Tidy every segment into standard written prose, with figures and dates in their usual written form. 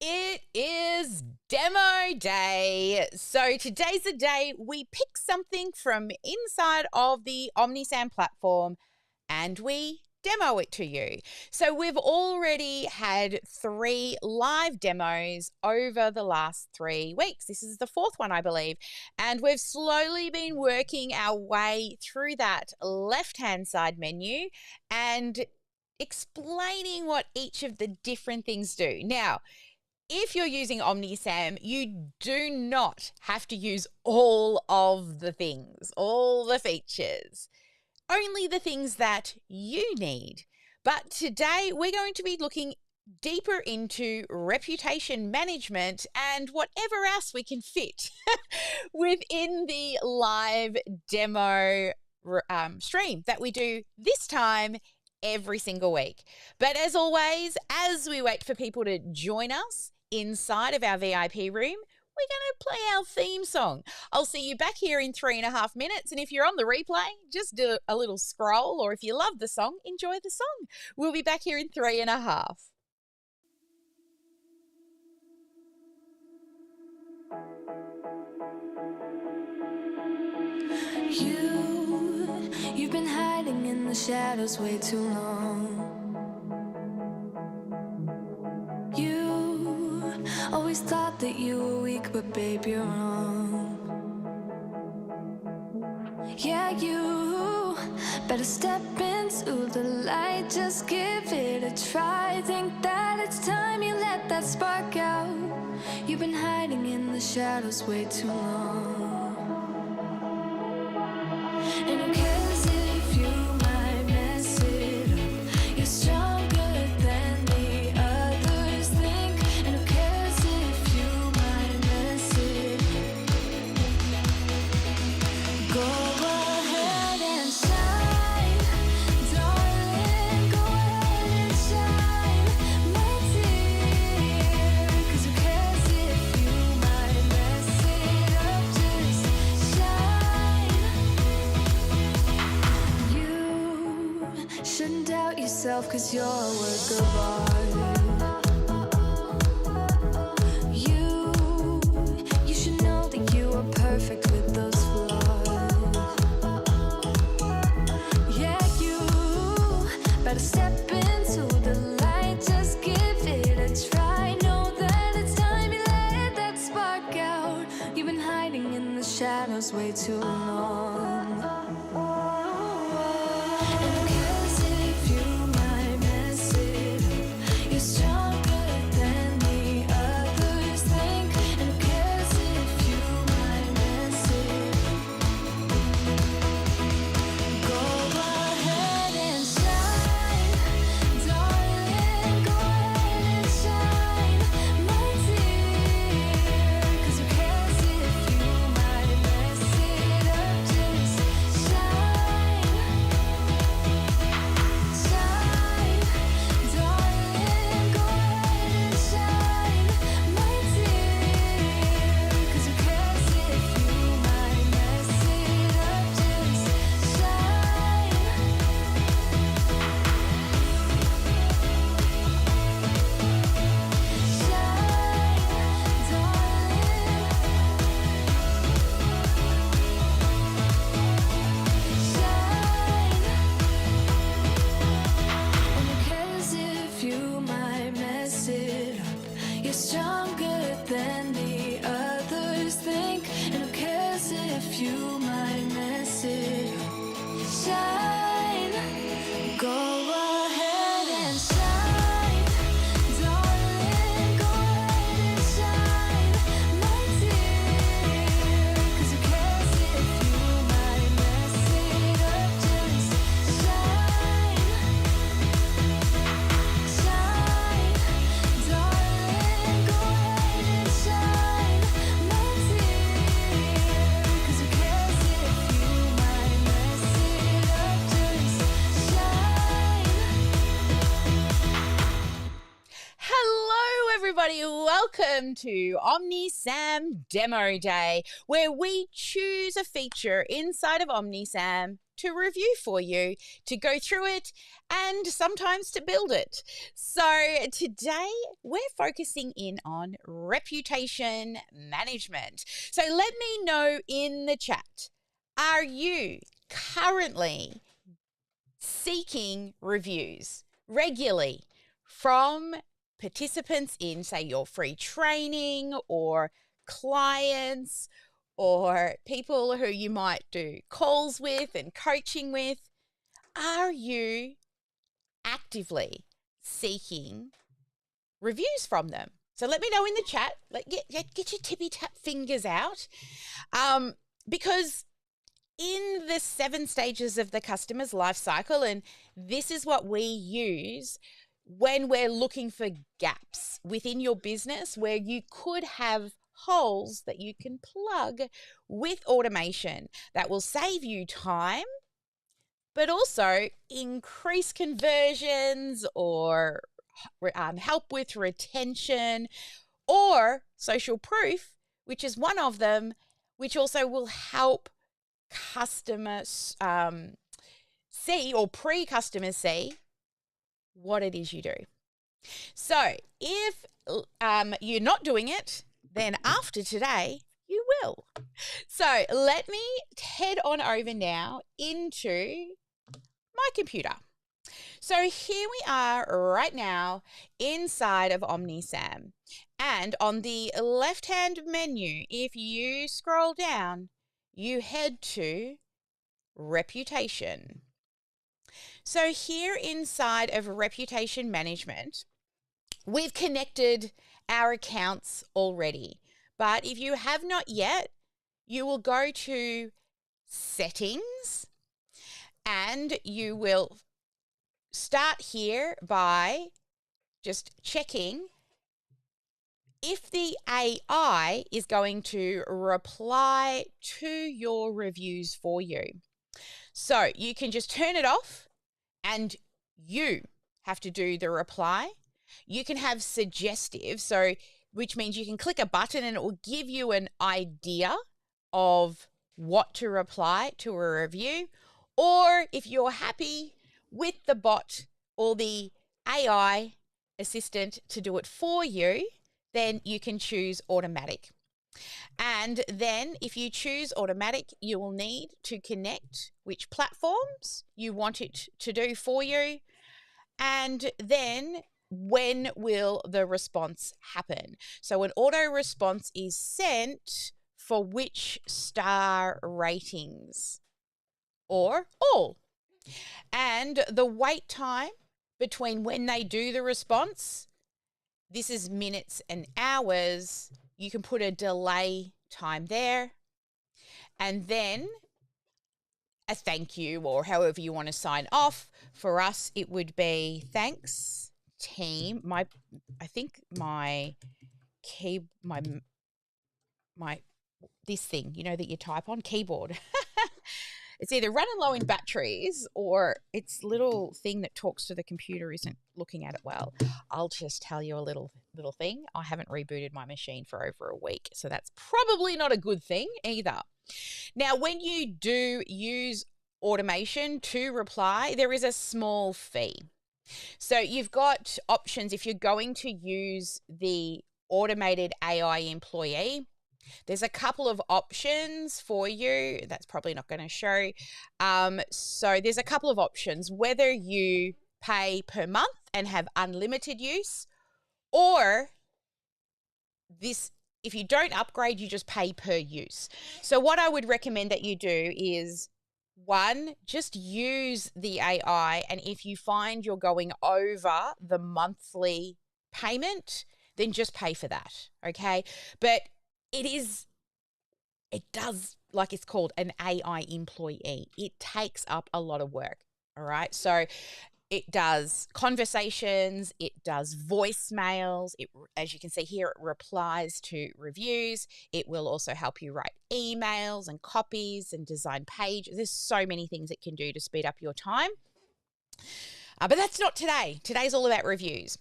It is demo day. So today's the day we pick something from inside of the OmniSAM platform and we demo it to you. So we've already had 3 live demos over the last 3 weeks. This is the 4th one, I believe. And we've slowly been working our way through that left-hand side menu and explaining what each of the different things do. Now, if you're using OmniSAM, you do not have to use all of the things, all the features, only the things that you need. But today we're going to be looking deeper into reputation management and whatever else we can fit within the live demo stream that we do this time every single week. But as always, as we wait for people to join us inside of our VIP room, we're going to play our theme song. I'll see you back here in 3.5 minutes. And if you're on the replay, just do a little scroll, or if you love the song, enjoy the song. We'll be back here in 3.5. You've been hiding in the shadows way too long. You always thought that you were weak, but babe, you're wrong. Yeah, you better step into the light, just give it a try. Think that it's time you let that spark out. You've been hiding in the shadows way too long. And who cares if you might mess it up? You're stronger than the others think. And who cares if you might mess it up? Go ahead and shine, darling. Go ahead and shine, my dear. 'Cause who cares if you might mess it up? Just shine. You shouldn't doubt yourself, 'cause you're a work of art. You should know that you are perfect with those flaws. Yeah, you better step into the light, just give it a try. Know that it's time you let that spark out. You've been hiding in the shadows way too long. And who cares if you might mess it up? You're stronger than the others think. And who cares if you might mess it up? Go ahead and shine, darling. Go ahead and shine, my dear. 'Cause who cares if you might mess it up? Just shine, shine, darling. Go ahead and shine, my dear. 'Cause who cares if you might mess it up? Just shine. You're stronger than the others think. And who cares if you might mess it up? Shine. Go ahead and shine, darling. Go ahead and shine, my dear. 'Cause who cares if you might mess it up? Just shine, shine, darling. Go ahead and shine, my dear. 'Cause who cares if you might mess it up? Just shine. Hello, everybody. Welcome to OmniSAM Demo Day, where we choose a feature inside of OmniSAM to review for you, to go through it, and sometimes to build it. So today we're focusing in on reputation management. So let me know in the chat, are you currently seeking reviews regularly from participants in, say, your free training or clients or people who you might do calls with and coaching with? Are you actively seeking reviews from them? So let me know in the chat. Get your tippy tap fingers out, because in the 7 stages of the customer's life cycle, and this is what we use when we're looking for gaps within your business where you could have holes that you can plug with automation that will save you time, but also increase conversions or help with retention, or social proof, which is one of them, which also will help customers see, or pre-customers see, what it is you do. So if you're not doing it, then after today, you will. So let me head on over now into my computer. So here we are right now inside of OmniSAM. And on the left-hand menu, if you scroll down, you head to Reputation. So here inside of Reputation Management, we've connected our accounts already. But if you have not yet, you will go to Settings, and you will start here by just checking if the AI is going to reply to your reviews for you. So you can just turn it off and you have to do the reply. You can have suggestive, so which means you can click a button and it will give you an idea of what to reply to a review. Or if you're happy with the bot or the AI assistant to do it for you, then you can choose automatic. And then if you choose automatic, you will need to connect which platforms you want it to do for you. And then when will the response happen? So an auto response is sent for which star ratings or all. And the wait time between when they do the response, this is minutes and hours. You can put a delay time there. And then a thank you, or however you want to sign off. For us, it would be thanks, team. I think my this thing, that you type on, keyboard. It's either running low in batteries or its little thing that talks to the computer isn't looking at it well. I'll just tell you a little thing. I haven't rebooted my machine for over a week, so that's probably not a good thing either. Now, when you do use automation to reply, there is a small fee. So you've got options if you're going to use the automated AI employee. There's a couple of options for you. That's probably not going to show. So there's a couple of options, whether you pay per month and have unlimited use, or this, if you don't upgrade, you just pay per use. So what I would recommend that you do is, one, just use the AI, and if you find you're going over the monthly payment, then just pay for that, okay? But it does, like it's called an AI employee. It takes up a lot of work, all right? So it does conversations, it does voicemails, as you can see here, it replies to reviews. It will also help you write emails and copies and design pages. There's so many things it can do to speed up your time. But that's not today. Today's all about reviews.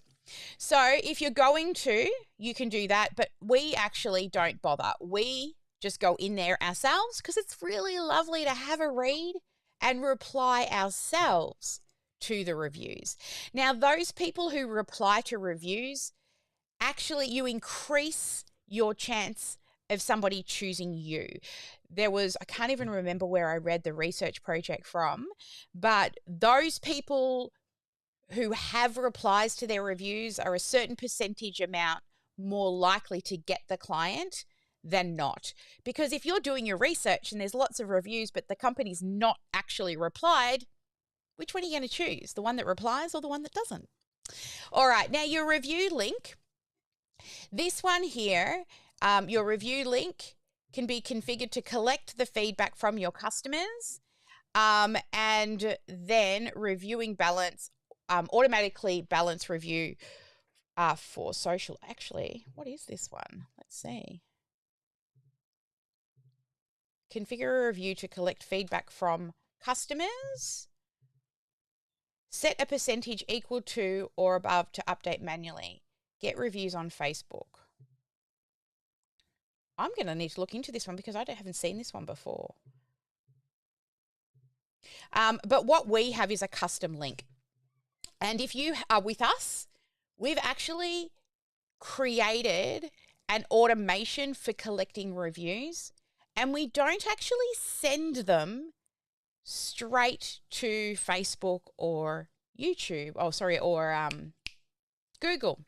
So if you're going to, you can do that, but we actually don't bother. We just go in there ourselves because it's really lovely to have a read and reply ourselves to the reviews. Now, those people who reply to reviews, actually you increase your chance of somebody choosing you. I can't even remember where I read the research project from, but those people who have replies to their reviews are a certain percentage amount more likely to get the client than not. Because if you're doing your research and there's lots of reviews, but the company's not actually replied, which one are you going to choose? The one that replies or the one that doesn't? All right, now your review link. This one here, your review link can be configured to collect the feedback from your customers, and then reviewing balance, automatically balance review for social. Actually, what is this one? Let's see. Configure a review to collect feedback from customers. Set a percentage equal to or above to update manually. Get reviews on Facebook. I'm going to need to look into this one because I haven't seen this one before. But what we have is a custom link. And if you are with us, we've actually created an automation for collecting reviews, and we don't actually send them straight to Facebook or YouTube, or Google.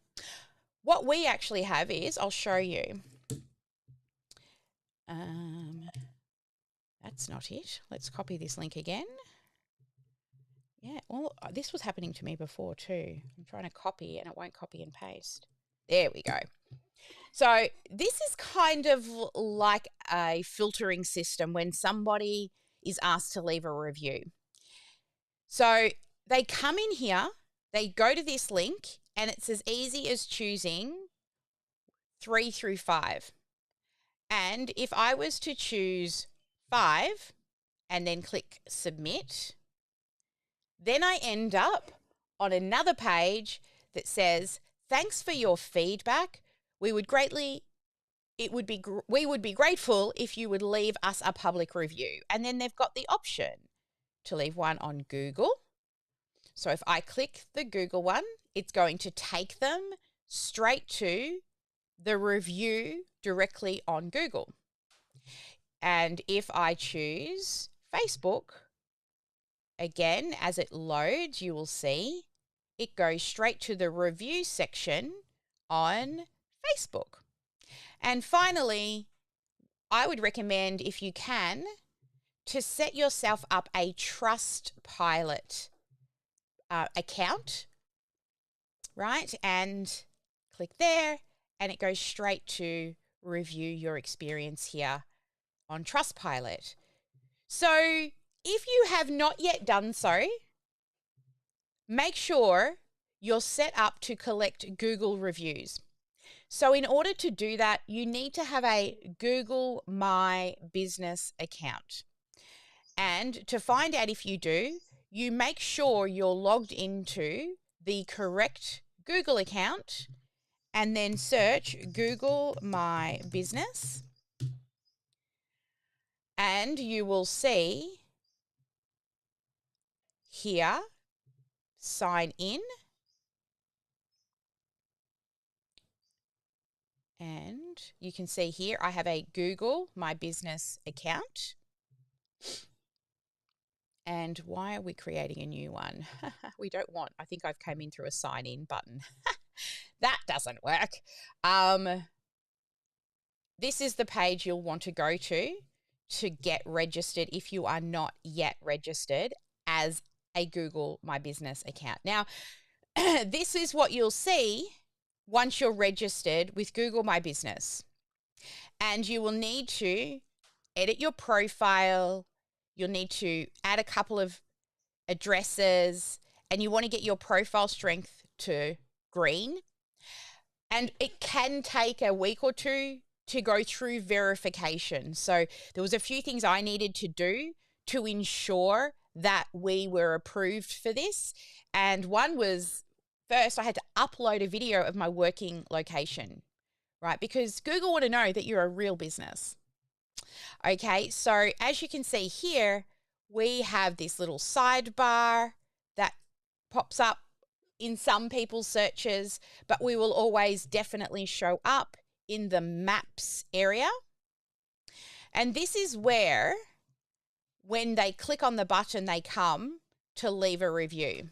What we actually have is, I'll show you. That's not it. Let's copy this link again. Yeah, well, this was happening to me before too. I'm trying to copy and it won't copy and paste. There we go. So this is kind of like a filtering system when somebody is asked to leave a review. So they come in here, they go to this link, and it's as easy as choosing 3 through 5. And if I was to choose 5 and then click submit, then I end up on another page that says, thanks for your feedback. We would be grateful if you would leave us a public review. And then they've got the option to leave one on Google. So if I click the Google one, it's going to take them straight to the review directly on Google. And if I choose Facebook, again, as it loads, you will see it goes straight to the review section on Facebook. And finally, I would recommend, if you can, to set yourself up a Trustpilot account, right? And click there, and it goes straight to review your experience here on Trustpilot. So if you have not yet done so, make sure you're set up to collect Google reviews. So in order to do that, you need to have a Google My Business account. And to find out if you do, you make sure you're logged into the correct Google account and then search Google My Business. And you will see here, sign in. And you can see here, I have a Google My Business account. And why are we creating a new one? We don't want, I think I've come in through a sign in button. That doesn't work. This is the page you'll want to go to get registered if you are not yet registered as a Google My Business account. Now, this is what you'll see once you're registered with Google My Business. And you will need to edit your profile. You'll need to add a couple of addresses, and you want to get your profile strength to green. And it can take a week or two to go through verification. So there was a few things I needed to do to ensure that we were approved for this. And one was, first, I had to upload a video of my working location, right? Because Google want to know that you're a real business. Okay, so as you can see here, we have this little sidebar that pops up in some people's searches, but we will always definitely show up in the maps area. And this is where, when they click on the button, they come to leave a review.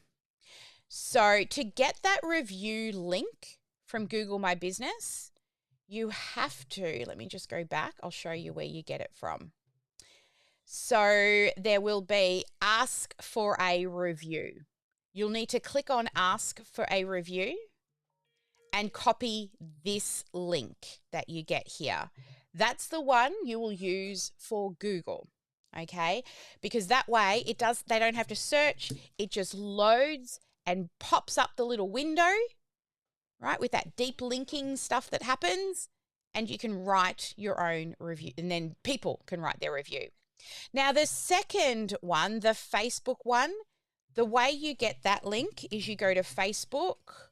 So to get that review link from Google My Business, you have to, let me just go back. I'll show you where you get it from. So there will be ask for a review. You'll need to click on ask for a review and copy this link that you get here. That's the one you will use for Google, okay? Because that way they don't have to search. It just loads and pops up the little window, right, with that deep linking stuff that happens, and you can write your own review, and then people can write their review. Now, the second one, the Facebook one, the way you get that link is you go to Facebook,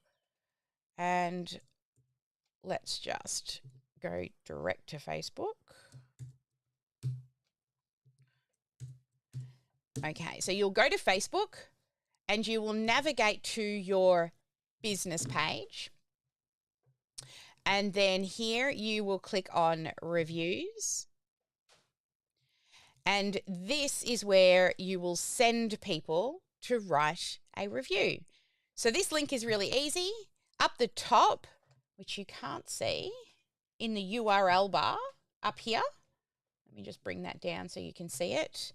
and let's just go direct to Facebook. Okay, so you'll go to Facebook and you will navigate to your business page. And then here you will click on reviews. And this is where you will send people to write a review. So this link is really easy. Up the top, which you can't see, in the URL bar up here, let me just bring that down so you can see it.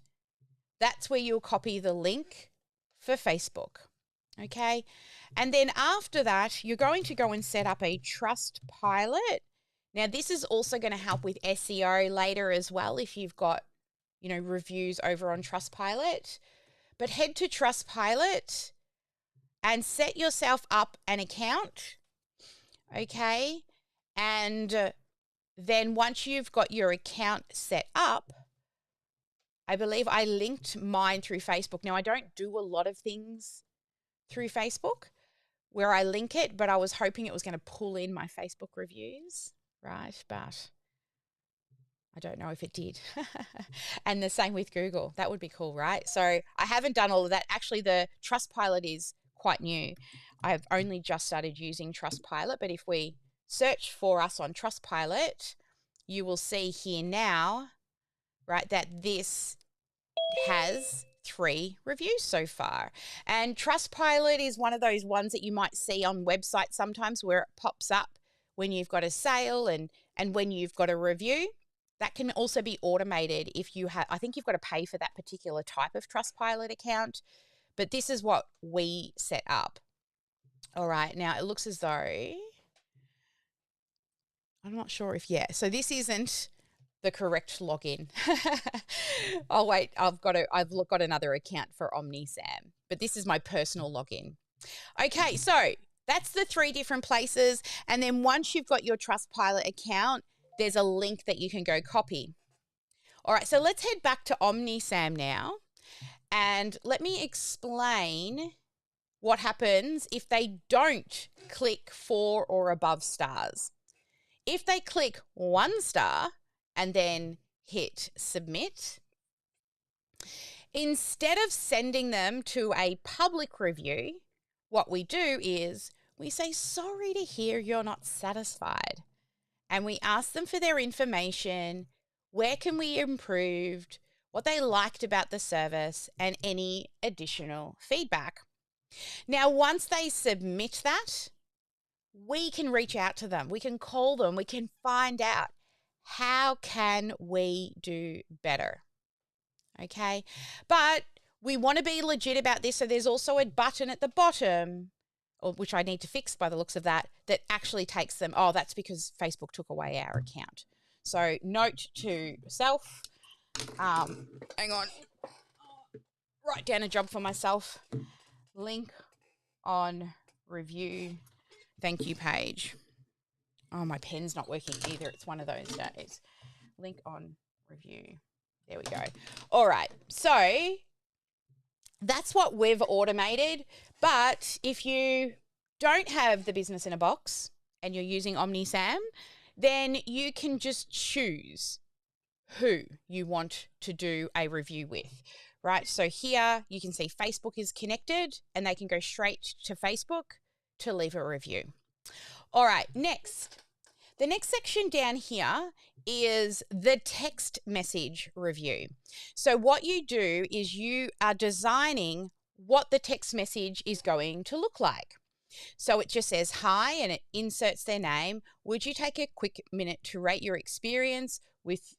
That's where you'll copy the link for Facebook, okay? And then after that, you're going to go and set up a Trustpilot. Now, this is also going to help with SEO later as well if you've got, you know, reviews over on Trustpilot. But head to Trustpilot and set yourself up an account, okay? And then once you've got your account set up, I believe I linked mine through Facebook. Now, I don't do a lot of things through Facebook where I link it, but I was hoping it was going to pull in my Facebook reviews, right? But I don't know if it did. And the same with Google. That would be cool, right? So I haven't done all of that. Actually, the Trustpilot is quite new. I've only just started using Trustpilot, but if we search for us on Trustpilot, you will see here now, right, that this has 3 reviews so far. And Trustpilot is one of those ones that you might see on websites sometimes where it pops up when you've got a sale and when you've got a review. That can also be automated if you have, I think you've got to pay for that particular type of Trustpilot account, but this is what we set up. All right, now it looks as though, I'm not sure if, so this isn't the correct login. Oh wait, I've got another account for OmniSAM, but this is my personal login. Okay, so that's the 3 different places. And then once you've got your Trustpilot account, there's a link that you can go copy. All right, so let's head back to OmniSAM now. And let me explain what happens if they don't click 4 or above stars. If they click 1 star and then hit submit, instead of sending them to a public review, what we do is we say, sorry to hear you're not satisfied. And we ask them for their information, where can we improve, what they liked about the service, and any additional feedback. Now, once they submit that, we can reach out to them. We can call them. We can find out, how can we do better? Okay. But we want to be legit about this. So there's also a button at the bottom, which I need to fix by the looks of that actually takes them, oh, that's because Facebook took away our account. So note to self, hang on, write down a job for myself, link on review, thank you page. Oh, my pen's not working either. It's one of those days. Link on review. There we go. All right. So that's what we've automated. But if you don't have the business in a box and you're using OmniSAM, then you can just choose who you want to do a review with. right? So here you can see Facebook is connected and they can go straight to Facebook to leave a review. All right, next. The next section down here is the text message review. So what you do is you are designing what the text message is going to look like. So it just says hi and it inserts their name. Would you take a quick minute to rate your experience with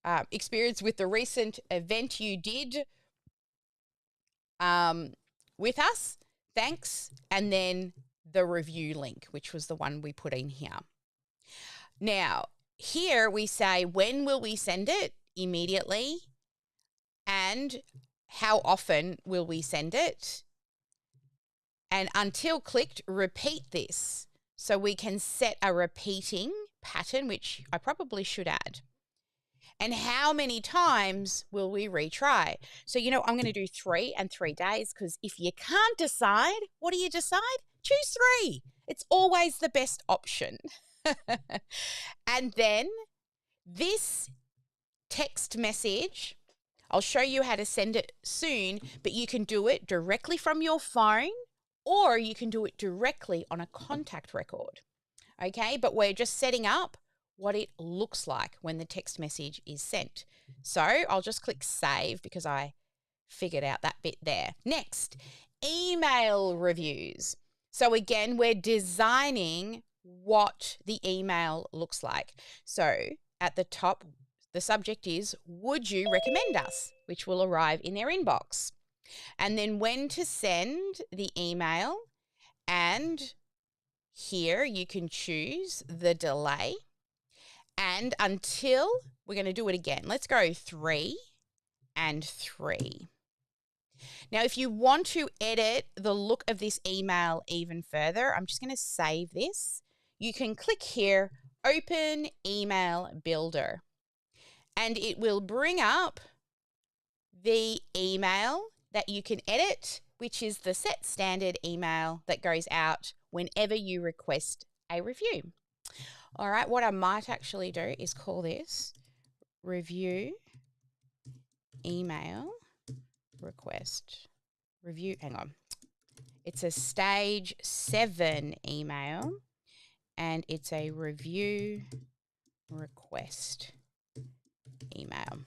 the recent event you did with us? Thanks. And then the review link, which was the one we put in here. Now, here we say, when will we send it? Immediately. And how often will we send it? And until clicked, repeat this. So we can set a repeating pattern, which I probably should add. And how many times will we retry? So, I'm going to do 3 and 3 days, because if you can't decide, what do you decide? Choose 3. It's always the best option. And then this text message, I'll show you how to send it soon, but you can do it directly from your phone or you can do it directly on a contact record. Okay, but we're just setting up what it looks like when the text message is sent. So I'll just click save because I figured out that bit there. Next, email reviews. So again, we're designing what the email looks like. So at the top, the subject is, would you recommend us? Which will arrive in their inbox. And then when to send the email. And here you can choose the delay. And until, we're going to do it again. Let's go 3 and 3. Now, if you want to edit the look of this email even further, I'm just going to save this. You can click here, Open Email Builder, and it will bring up the email that you can edit, which is the set standard email that goes out whenever you request a review. All right, what I might actually do is call this review email request. Review, hang on. It's a stage 7 email and it's a review request email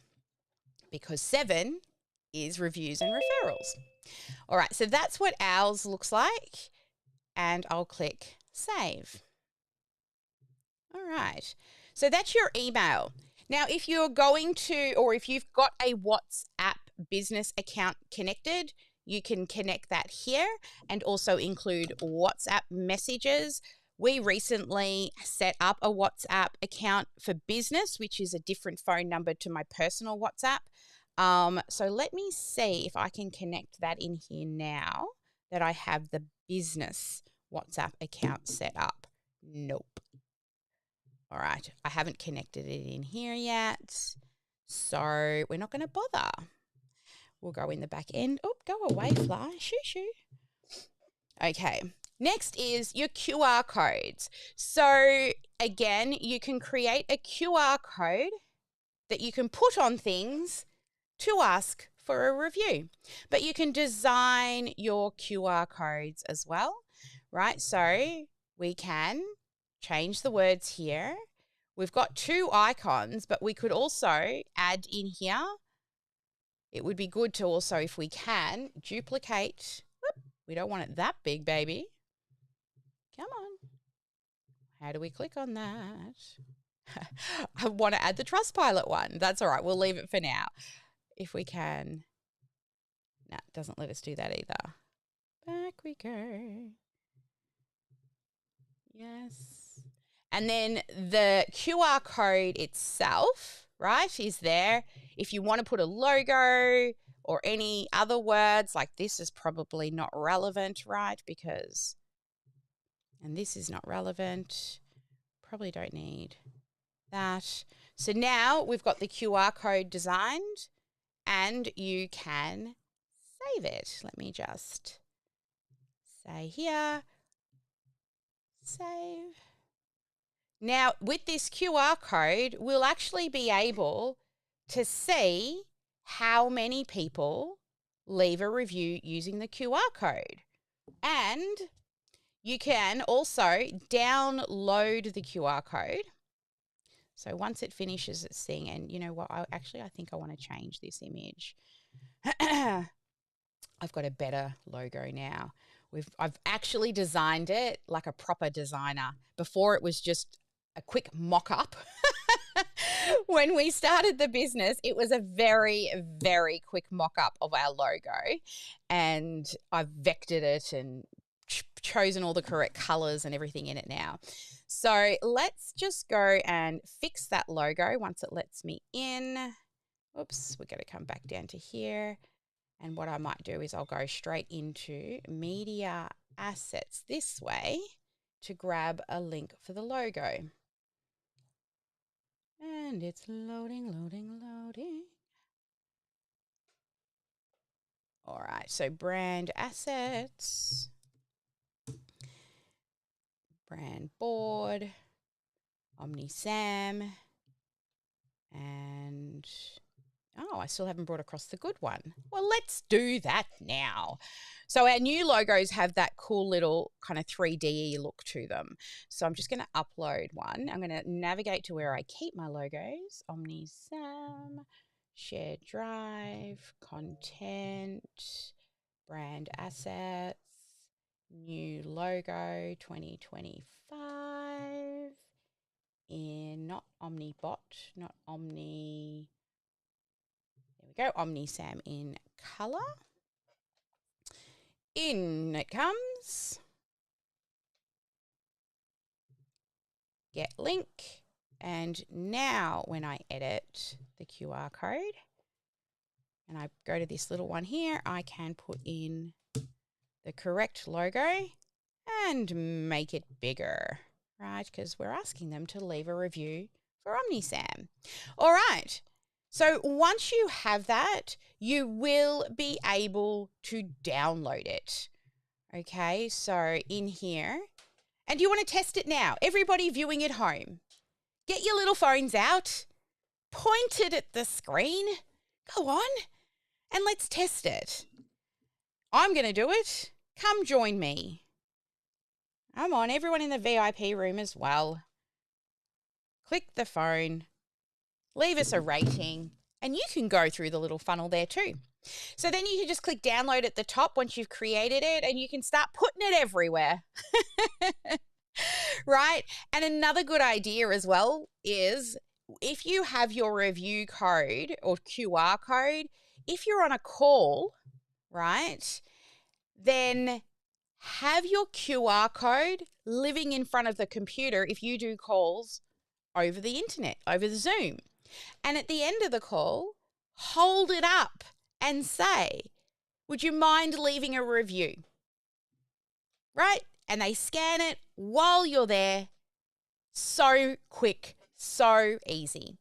because 7 is reviews and referrals. All right, so that's what ours looks like, and I'll click save. All right, so that's your email. Now, if you're going to, or if you've got a WhatsApp business account connected, you can connect that here and also include WhatsApp messages. We recently set up a WhatsApp account for business, which is a different phone number to my personal WhatsApp. So let me see if I can connect that in here now that I have the business WhatsApp account set up. Nope. All right, I haven't connected it in here yet, so we're not going to bother. We'll go in the back end. Oh, go away, fly. Shoo, shoo. Okay. Next is your QR codes. So again, you can create a QR code that you can put on things to ask for a review. But you can design your QR codes as well, right? So we can change the words here. We've got 2 icons, but we could also add in here. It would be good to also, if we can, duplicate. Whoop, we don't want it that big, baby. Come on. How do we click on that? I want to add the Trustpilot one. That's all right. We'll leave it for now. If we can. No, it doesn't let us do that either. Back we go. Yes. And then the QR code itself, right, is there. If you want to put a logo or any other words, like this is probably not relevant, right, because, and this is not relevant, probably don't need that. So now we've got the QR code designed and you can save it. Let me just say here, save. Now with this QR code, we'll actually be able to see how many people leave a review using the QR code. And you can also download the QR code. So once it finishes its thing, and you know what, I think I want to change this image. I've got a better logo now. I've actually designed it like a proper designer. Before it was just a quick mock-up. When we started the business, it was a very, very quick mock-up of our logo, and I've vectored it and chosen all the correct colors and everything in it now. So let's just go and fix that logo once it lets me in. Oops, we're going to come back down to here. And what I might do is I'll go straight into media assets this way to grab a link for the logo. And it's loading. All right, so brand assets, brand board, OmniSAM, and I still haven't brought across the good one. Well, let's do that now. So our new logos have that cool little kind of 3D look to them. So I'm just going to upload one. I'm going to navigate to where I keep my logos, OmniSAM, share drive, content, brand assets, new logo 2025 in not OmniBot, not Omni. There we go, OmniSAM in color. In it comes. Get link. And now when I edit the QR code and I go to this little one here, I can put in the correct logo and make it bigger, right? Because we're asking them to leave a review for OmniSAM. All right. So once you have that, you will be able to download it. Okay, so in here, and you want to test it now. Everybody viewing at home, get your little phones out, point it at the screen, go on, and let's test it. I'm going to do it. Come join me. Come on, everyone in the VIP room as well. Click the phone. Leave us a rating, and you can go through the little funnel there too. So then you can just click download at the top once you've created it, and you can start putting it everywhere. Right? And another good idea as well is if you have your review code or QR code, if you're on a call, right, then have your QR code living in front of the computer if you do calls over the internet, over the Zoom. And at the end of the call, hold it up and say, would you mind leaving a review? Right? And they scan it while you're there. So quick, so easy.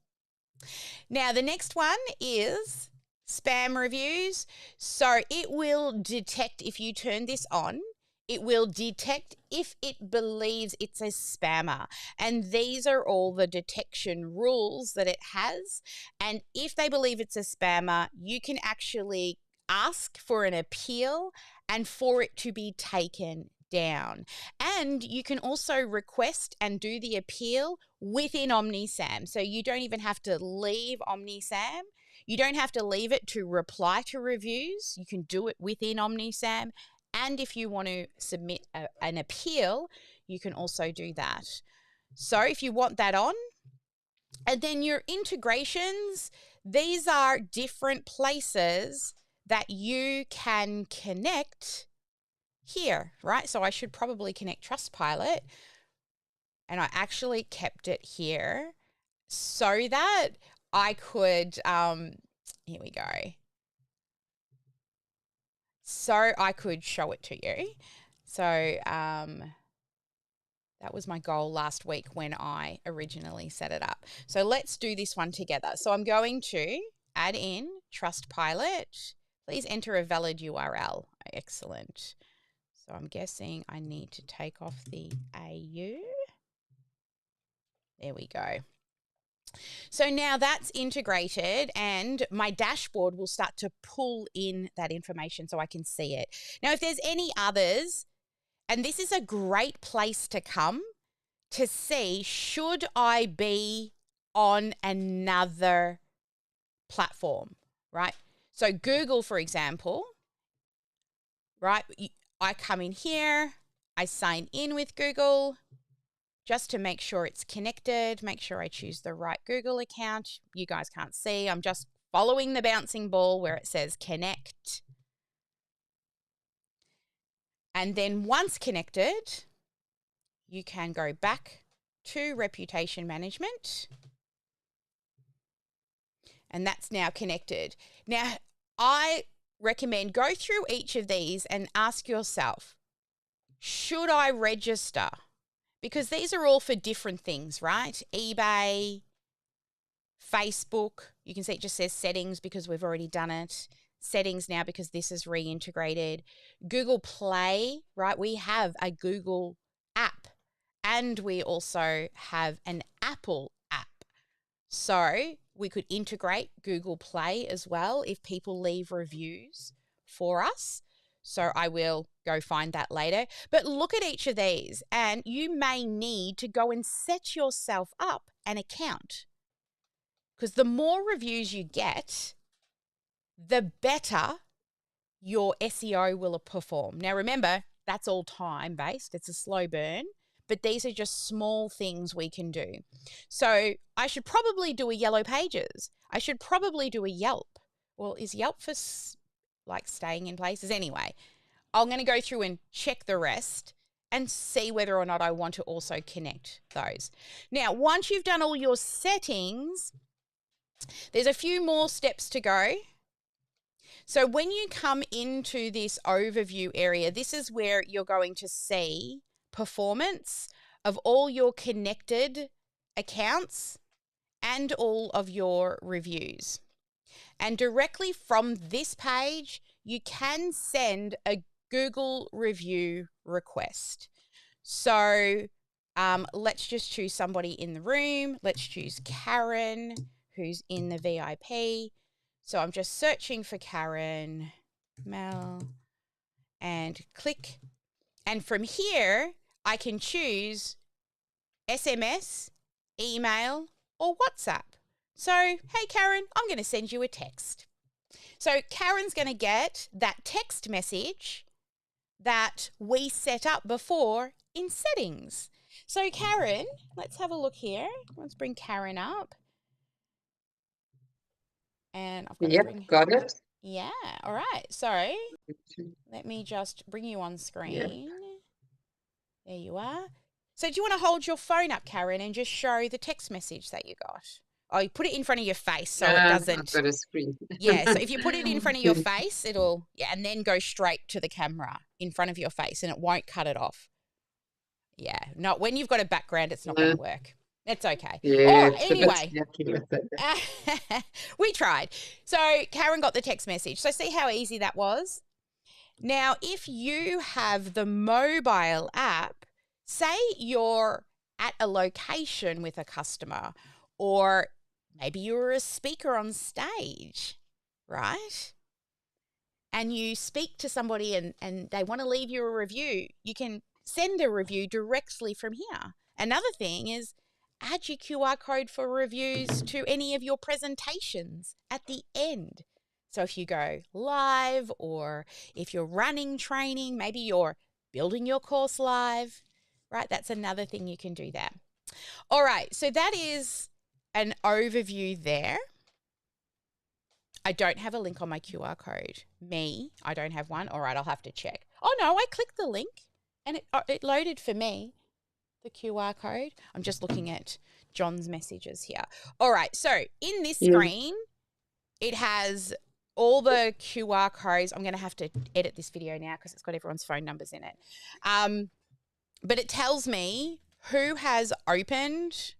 Now, the next one is spam reviews. So it will detect, if you turn this on, it will detect if it believes it's a spammer. And these are all the detection rules that it has. And if they believe it's a spammer, you can actually ask for an appeal and for it to be taken down. And you can also request and do the appeal within OmniSAM. So you don't even have to leave OmniSAM. You don't have to leave it to reply to reviews. You can do it within OmniSAM. And if you want to submit an appeal, you can also do that. So if you want that on, and then your integrations, these are different places that you can connect here, right? So I should probably connect Trustpilot, and I actually kept it here so that I could, here we go. So I could show it to you. So that was my goal last week when I originally set it up. So let's do this one together. So I'm going to add in Trustpilot. Please enter a valid URL. Excellent. So I'm guessing I need to take off the AU. There we go. So now that's integrated and my dashboard will start to pull in that information so I can see it. Now, if there's any others, and this is a great place to come to see, should I be on another platform, right? So Google, for example, right? I come in here, I sign in with Google just to make sure it's connected, make sure I choose the right Google account. You guys can't see. I'm just following the bouncing ball where it says connect. And then once connected, you can go back to reputation management. And that's now connected. Now, I recommend go through each of these and ask yourself, should I register? Because these are all for different things, right? eBay, Facebook, you can see it just says settings because we've already done it. Settings now because this is reintegrated. Google Play, right? We have a Google app and we also have an Apple app. So we could integrate Google Play as well if people leave reviews for us. So I will go find that later. But look at each of these and you may need to go and set yourself up an account. Because the more reviews you get, the better your SEO will perform. Now, remember, that's all time-based. It's a slow burn, but these are just small things we can do. So I should probably do a Yellow Pages. I should probably do a Yelp. Well, is Yelp for like staying in places? Anyway, I'm going to go through and check the rest and see whether or not I want to also connect those. Now, once you've done all your settings, there's a few more steps to go. So when you come into this overview area, this is where you're going to see performance of all your connected accounts and all of your reviews. And directly from this page, you can send a Google review request. So let's just choose somebody in the room. Let's choose Karen, who's in the VIP. So I'm just searching for Karen, Mel, and click. And from here, I can choose SMS, email, or WhatsApp. So, hey, Karen, I'm going to send you a text. So Karen's going to get that text message that we set up before in settings. So Karen, let's have a look here. Let's bring Karen up. And I've got to bring... got it. Yeah, all right. So let me just bring you on screen. There you are. So do you want to hold your phone up, Karen, and just show the text message that you got? Oh, you put it in front of your face so it doesn't... I've got a screen. Yeah, so if you put it in front of your face, it'll... Yeah, and then go straight to the camera in front of your face and it won't cut it off. Yeah, not when you've got a background, it's not going to work. It's okay. Yeah, anyway, we tried. So Karen got the text message. So see how easy that was? Now, if you have the mobile app, say you're at a location with a customer or maybe you're a speaker on stage, right? And you speak to somebody and they want to leave you a review, you can send a review directly from here. Another thing is add your QR code for reviews to any of your presentations at the end. So if you go live or if you're running training, maybe you're building your course live, right? That's another thing you can do that. All right, so that is an overview there. I don't have a link on my QR code. I don't have one. All right, I'll have to check. Oh, no, I clicked the link and it loaded for me. The QR code. I'm just looking at John's messages here. All right. So in this screen, it has all the QR codes. I'm going to have to edit this video now because it's got everyone's phone numbers in it. But it tells me who has opened,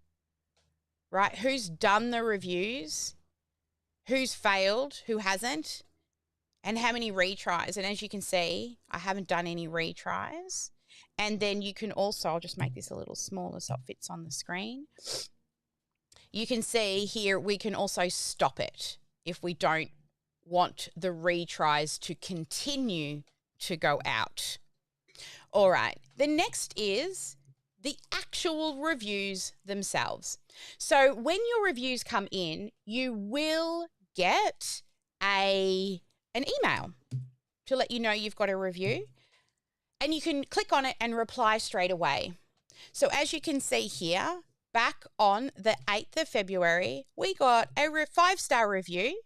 right? Who's done the reviews, who's failed, who hasn't, and how many retries. And as you can see, I haven't done any retries. And then you can also, I'll just make this a little smaller so it fits on the screen. you can see here we can also stop it if we don't want the retries to continue to go out. All right, the next is the actual reviews themselves. So when your reviews come in, you will get an email to let you know you've got a review, and you can click on it and reply straight away. So as you can see here, back on the 8th of February, we got a 5-star review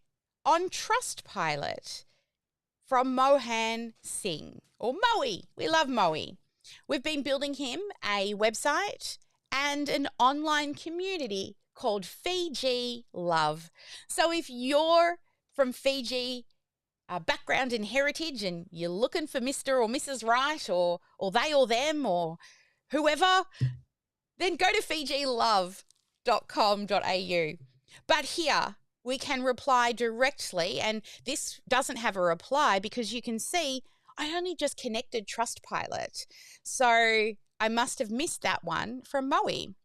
on Trustpilot from Mohan Singh, or Moe. We love Moe. We've been building him a website and an online community called Fiji Love. So if you're from Fiji background and heritage and you're looking for Mr. or Mrs. Right or they or them or whoever, then go to fijilove.com.au. But here, we can reply directly, and this doesn't have a reply because you can see I only just connected Trustpilot. So I must have missed that one from Moe.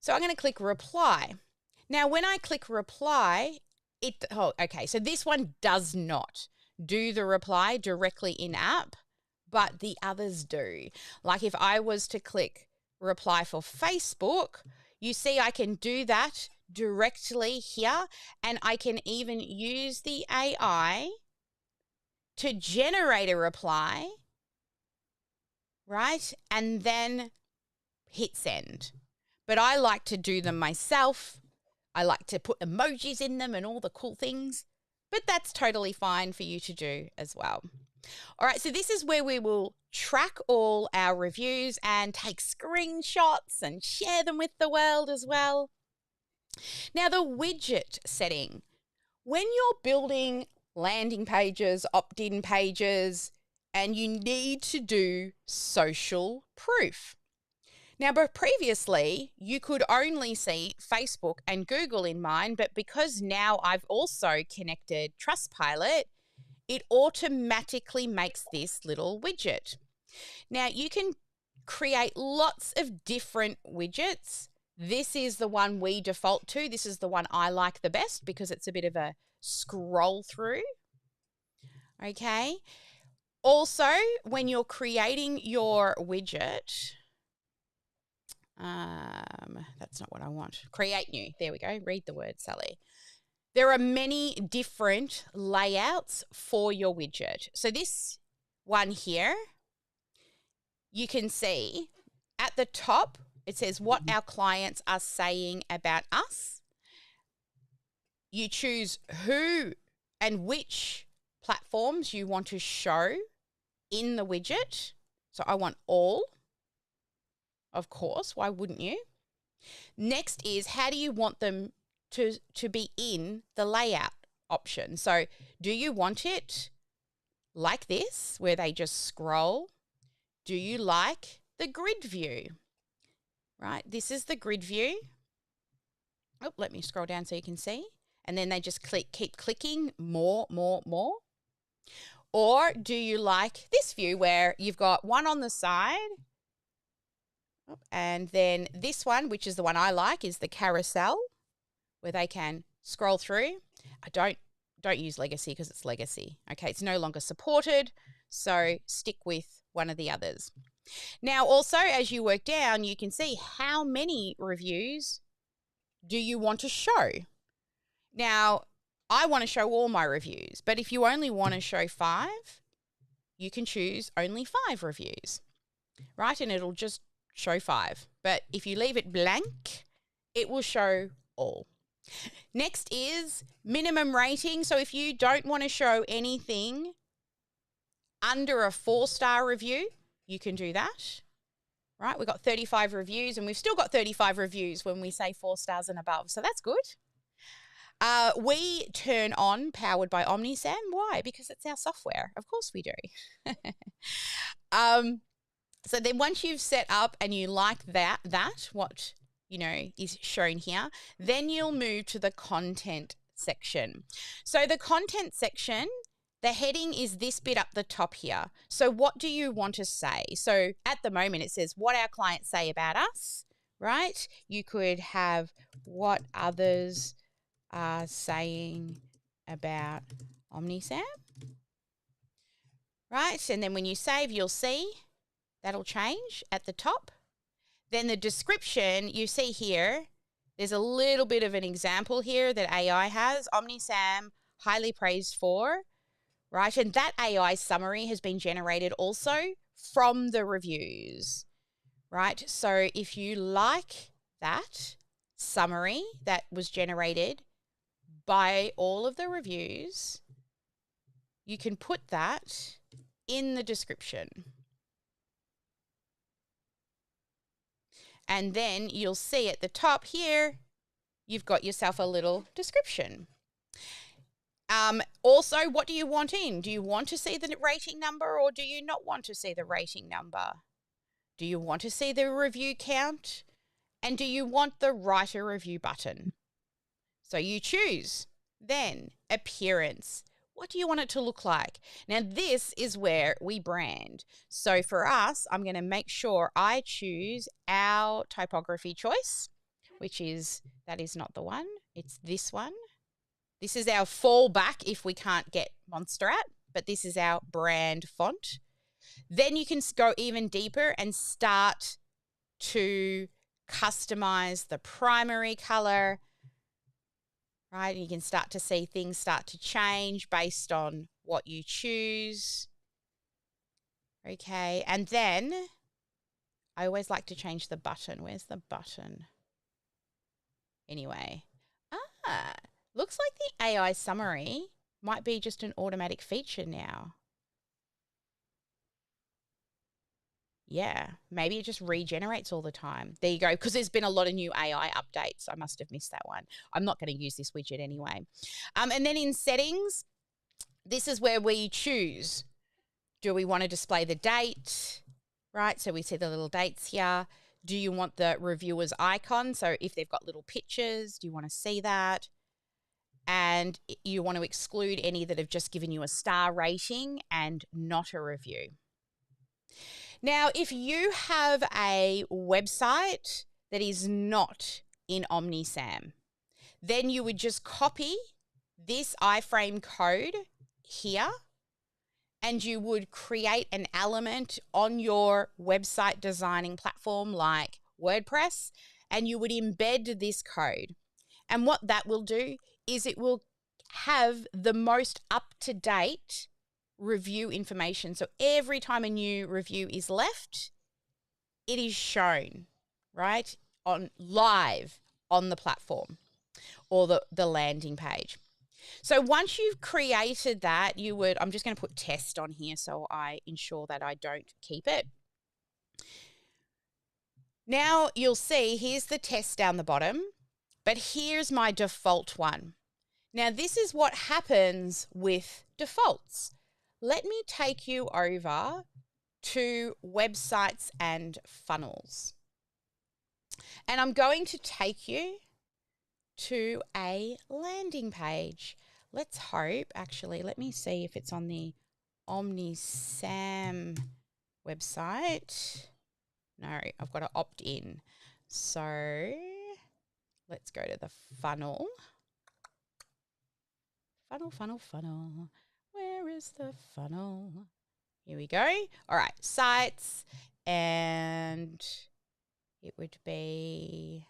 So I'm going to click reply. Now, when I click reply, so this one does not do the reply directly in app, but the others do. Like if I was to click reply for Facebook, you see I can do that directly here, and I can even use the AI to generate a reply, right? And then hit send. But I like to do them myself. I like to put emojis in them and all the cool things, but that's totally fine for you to do as well. All right, so this is where we will track all our reviews and take screenshots and share them with the world as well. Now, the widget setting. When you're building landing pages, opt-in pages, and you need to do social proof. Now, but previously, you could only see Facebook and Google in mine, but because now I've also connected Trustpilot, it automatically makes this little widget. Now, you can create lots of different widgets. This is the one we default to. This is the one I like the best because it's a bit of a scroll through. Okay. Also, when you're creating your widget, that's not what I want. Create new. There we go. Read the word, Sally. There are many different layouts for your widget. So this one here, you can see at the top, it says what our clients are saying about us. You choose who and which platforms you want to show in the widget. So I want all, of course. Why wouldn't you? Next is how do you want them to be in the layout option? So do you want it like this where they just scroll? Do you like the grid view? Right, this is the grid view. Oh, let me scroll down so you can see. And then they just keep clicking more. Or do you like this view where you've got one on the side, and then this one, which is the one I like, is the carousel where they can scroll through. I don't use legacy because it's legacy. Okay, it's no longer supported, so stick with one of the others. Now, also, as you work down, you can see how many reviews do you want to show. Now, I want to show all my reviews, but if you only want to show 5, you can choose only 5 reviews, right? And it'll just show 5. But if you leave it blank, it will show all. Next is minimum rating. So if you don't want to show anything under a 4-star review, you can do that, right? We've got 35 reviews, and we've still got 35 reviews when we say 4 stars and above. So that's good. We turn on powered by OmniSAM. Why? Because it's our software. Of course we do. So then once you've set up and you like that what, is shown here, then you'll move to the content section. So the content section, the heading is this bit up the top here. So what do you want to say? So at the moment it says what our clients say about us, right? You could have what others are saying about OmniSAM, right? And then when you save, you'll see that'll change at the top. Then the description, you see here, there's a little bit of an example here that AI has. OmniSAM, highly praised for, right? And that AI summary has been generated also from the reviews, right? So if you like that summary that was generated by all of the reviews, you can put that in the description. And then you'll see at the top here, you've got yourself a little description. Also, what do you want in? Do you want to see the rating number or do you not want to see the rating number? Do you want to see the review count? And do you want the write a review button? So you choose. Then appearance. What do you want it to look like? Now, this is where we brand. So for us, I'm going to make sure I choose our typography choice, which is, that is not the one. It's this one. This is our fallback if we can't get Monsterrat, but this is our brand font. Then you can go even deeper and start to customize the primary color, right? You can start to see things start to change based on what you choose. Okay, and then I always like to change the button. Where's the button? Anyway, looks like the AI summary might be just an automatic feature now. Yeah, maybe it just regenerates all the time. There you go, because there's been a lot of new AI updates. I must have missed that one. I'm not going to use this widget anyway. And then in settings, this is where we choose. Do we want to display the date, right? So we see the little dates here. Do you want the reviewer's icon? So if they've got little pictures, do you want to see that? And you want to exclude any that have just given you a star rating and not a review. Now, if you have a website that is not in OmniSAM, then you would just copy this iframe code here and you would create an element on your website designing platform like WordPress, and you would embed this code. And what that will do is it will have the most up-to-date review information. So every time a new review is left, it is shown, right, on live on the platform or the landing page. So once you've created that, you would, I'm just going to put test on here so I ensure that I don't keep it. Now you'll see here's the test down the bottom, but here's my default one. Now this is what happens with defaults. Let me take you over to websites and funnels. And I'm going to take you to a landing page. Let's hope, actually, let me see if it's on the OmniSAM website. No, I've got to opt in. So let's go to the funnel. Funnel. Where is the funnel? Here we go. All right, sites, and it would be,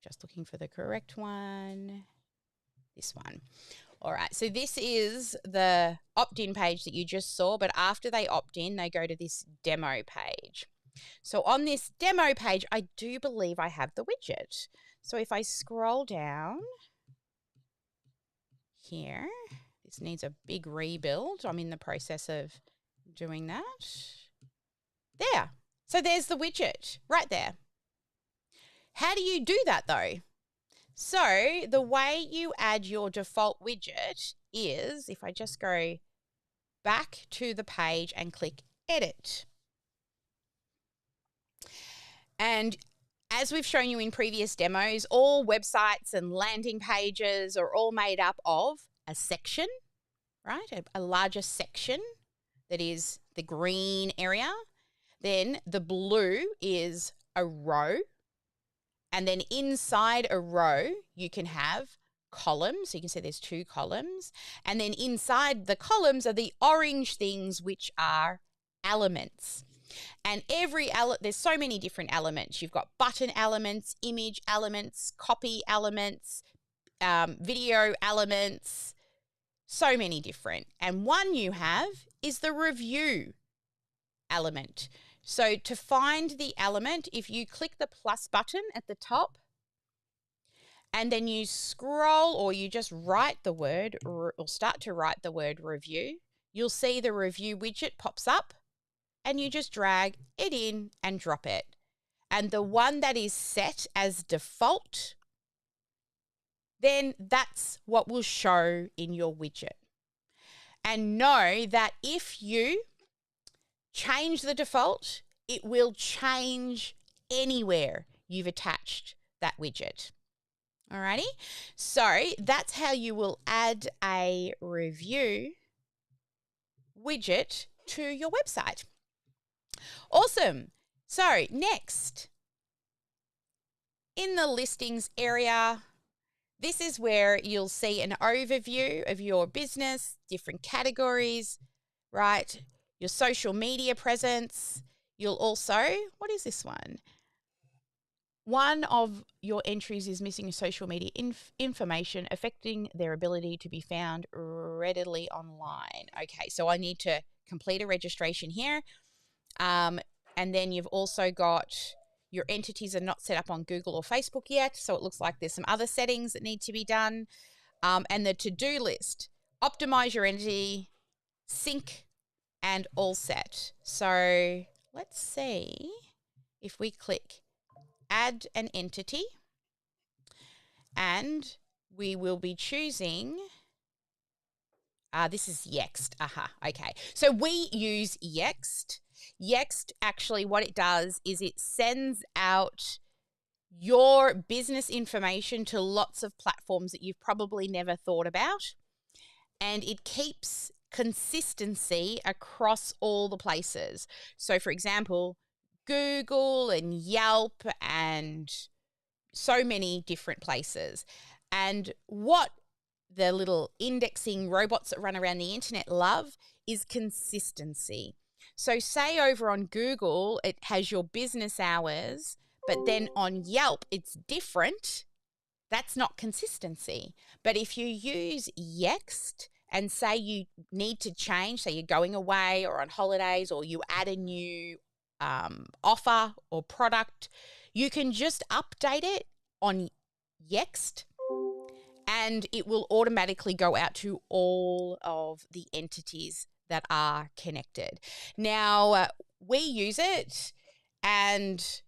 just looking for the correct one, this one. All right, so this is the opt-in page that you just saw, but after they opt in, they go to this demo page. So on this demo page, I do believe I have the widget. So if I scroll down here, this needs a big rebuild. I'm in the process of doing that. There. So there's the widget right there. How do you do that though? So the way you add your default widget is, if I just go back to the page and click edit. And as we've shown you in previous demos, all websites and landing pages are all made up of a section, right? A larger section that is the green area. Then the blue is a row, And then inside a row, you can have columns. So you can see there's 2 columns. And then inside the columns are the orange things, which are elements. And there's so many different elements. You've got button elements, image elements, copy elements, video elements, so many different. And one you have is the review element. So to find the element, if you click the plus button at the top and then you scroll or you just write the word or start to write the word review, you'll see the review widget pops up and you just drag it in and drop it. And the one that is set as default, then that's what will show in your widget. And know that if you change the default, it will change anywhere you've attached that widget. Alrighty, so that's how you will add a review widget to your website. Awesome. So next, in the listings area, this is where you'll see an overview of your business, different categories, right? Your social media presence. You'll also, what is this one? One of your entries is missing social media information affecting their ability to be found readily online. Okay, so I need to complete a registration here. And then you've also got your entities are not set up on Google or Facebook yet, so it looks like there's some other settings that need to be done. And the to-do list, optimize your entity, sync, and all set. So let's see if we click add an entity, and we will be choosing, this is Yext. Okay. So we use Yext. Yext, actually, what it does is it sends out your business information to lots of platforms that you've probably never thought about, and it keeps consistency across all the places. So, for example, Google and Yelp and so many different places. And what the little indexing robots that run around the internet love is consistency. So say over on Google, it has your business hours, but then on Yelp, it's different. That's not consistency. But if you use Yext and say you need to change, say you're going away or on holidays, or you add a new offer or product, you can just update it on Yext and it will automatically go out to all of the entities that are connected. Now, we use it and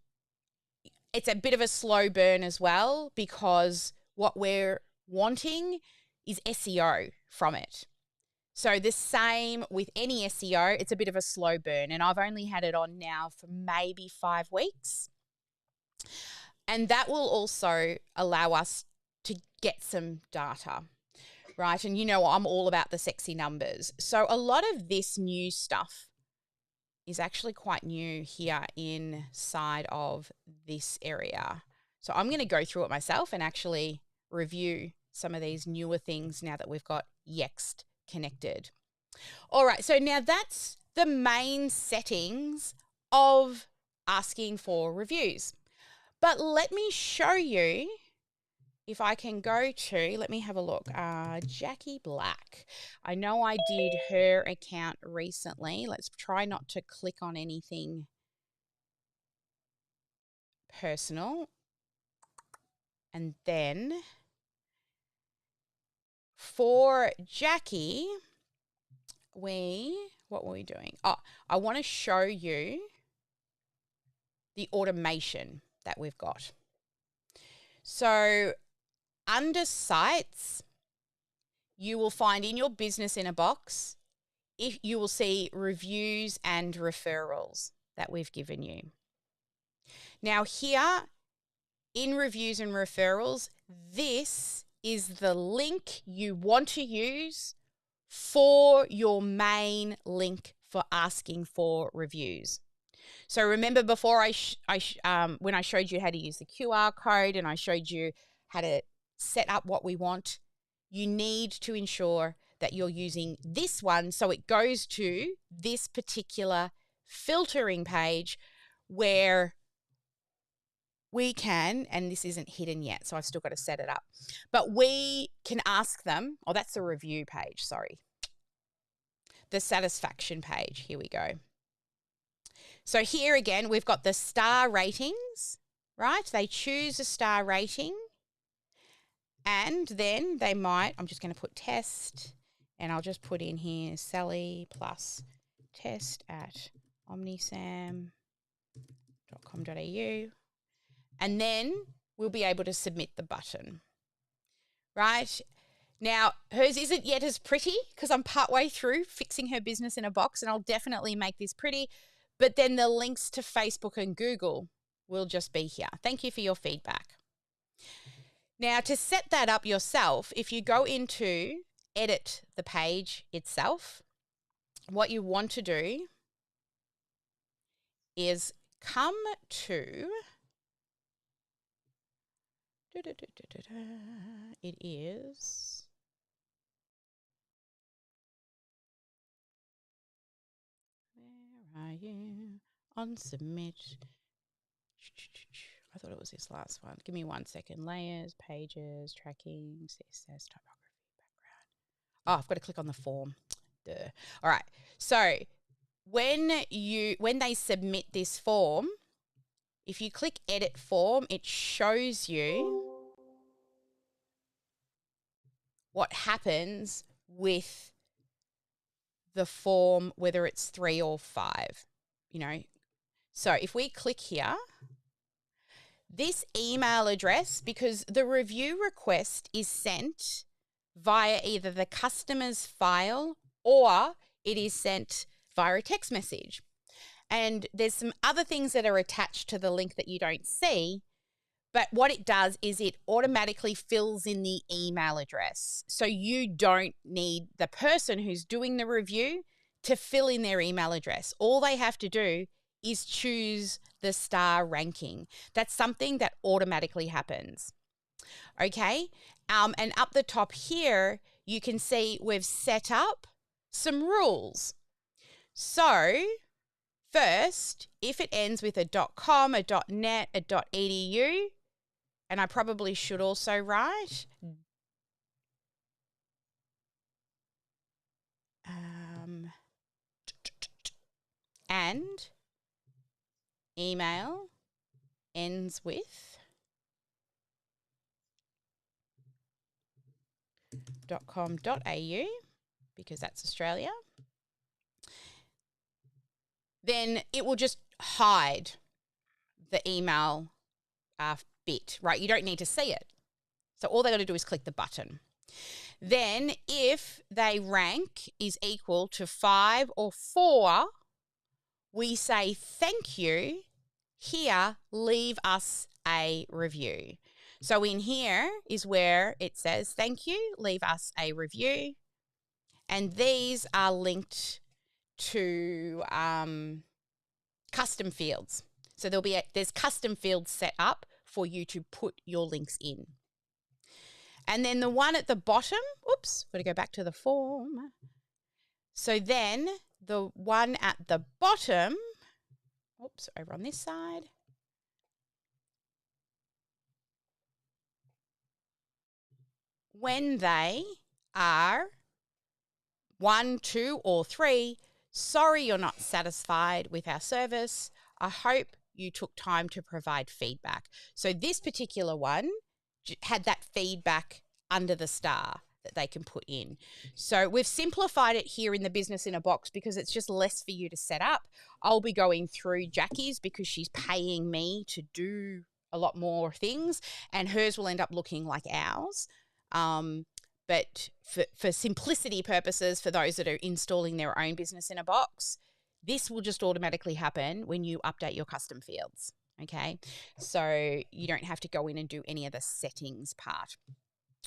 it's a bit of a slow burn as well, because what we're wanting is SEO from it. So the same with any SEO, it's a bit of a slow burn, and I've only had it on now for maybe 5 weeks. And that will also allow us to get some data, right? And you know, I'm all about the sexy numbers. So a lot of this new stuff is actually quite new here inside of this area. So I'm going to go through it myself and actually review some of these newer things now that we've got Yext connected. All right, so now that's the main settings of asking for reviews. But let me show you, if I can go to, let me have a look, Jackie Black. I know I did her account recently. Let's try not to click on anything personal. And then for Jackie, what were we doing? Oh, I want to show you the automation that we've got. So under sites, you will find in your business in a box, if you will see reviews and referrals that we've given you. Now here in reviews and referrals, this is the link you want to use for your main link for asking for reviews. So remember before when I showed you how to use the QR code and I showed you how to set up what we want, you need to ensure that you're using this one so it goes to this particular filtering page where we can, and this isn't hidden yet, so I've still got to set it up, but we can ask them, oh, that's the review page, sorry. The satisfaction page, here we go. So here again, we've got the star ratings, right? They choose a star rating and then they might, I'm just going to put test and I'll just put in here Sally plus test at omnisam.com.au. And then we'll be able to submit the button, right? Now, hers isn't yet as pretty because I'm partway through fixing her business in a box, and I'll definitely make this pretty. But then the links to Facebook and Google will just be here. Thank you for your feedback. Now, to set that up yourself, if you go into edit the page itself, what you want to do is come to... It is where are you on submit? I thought it was this last one. Give me 1 second. Layers, pages, tracking, CSS, typography, background. Oh, I've got to click on the form. Duh. All right. So when they submit this form, if you click edit form, it shows you what happens with the form, whether it's 3 or 5, you know. So if we click here, this email address, because the review request is sent via either the customer's file or it is sent via a text message. And there's some other things that are attached to the link that you don't see, but what it does is it automatically fills in the email address. So you don't need the person who's doing the review to fill in their email address. All they have to do is choose the star ranking. That's something that automatically happens. Okay? And up the top here, you can see we've set up some rules. So first, if it ends with a .com, a .net, a .edu, and I probably should also write and email ends with .com.au because that's Australia, then it will just hide the email bit, right? You don't need to see it. So all they got to do is click the button. Then if they rank is equal to 5 or 4, we say thank you. Here, leave us a review. So in here is where it says thank you, leave us a review. And these are linked to custom fields. So there's custom fields set up for you to put your links in. And then the one at the bottom, oops, got to go back to the form. So then the one at the bottom, oops, over on this side. When they are 1, 2, or 3, sorry you're not satisfied with our service. I hope you took time to provide feedback. So this particular one had that feedback under the star that they can put in. So we've simplified it here in the business in a box because it's just less for you to set up. I'll be going through Jackie's because she's paying me to do a lot more things, and hers will end up looking like ours. But for simplicity purposes, for those that are installing their own business in a box, this will just automatically happen when you update your custom fields, okay? So you don't have to go in and do any of the settings part.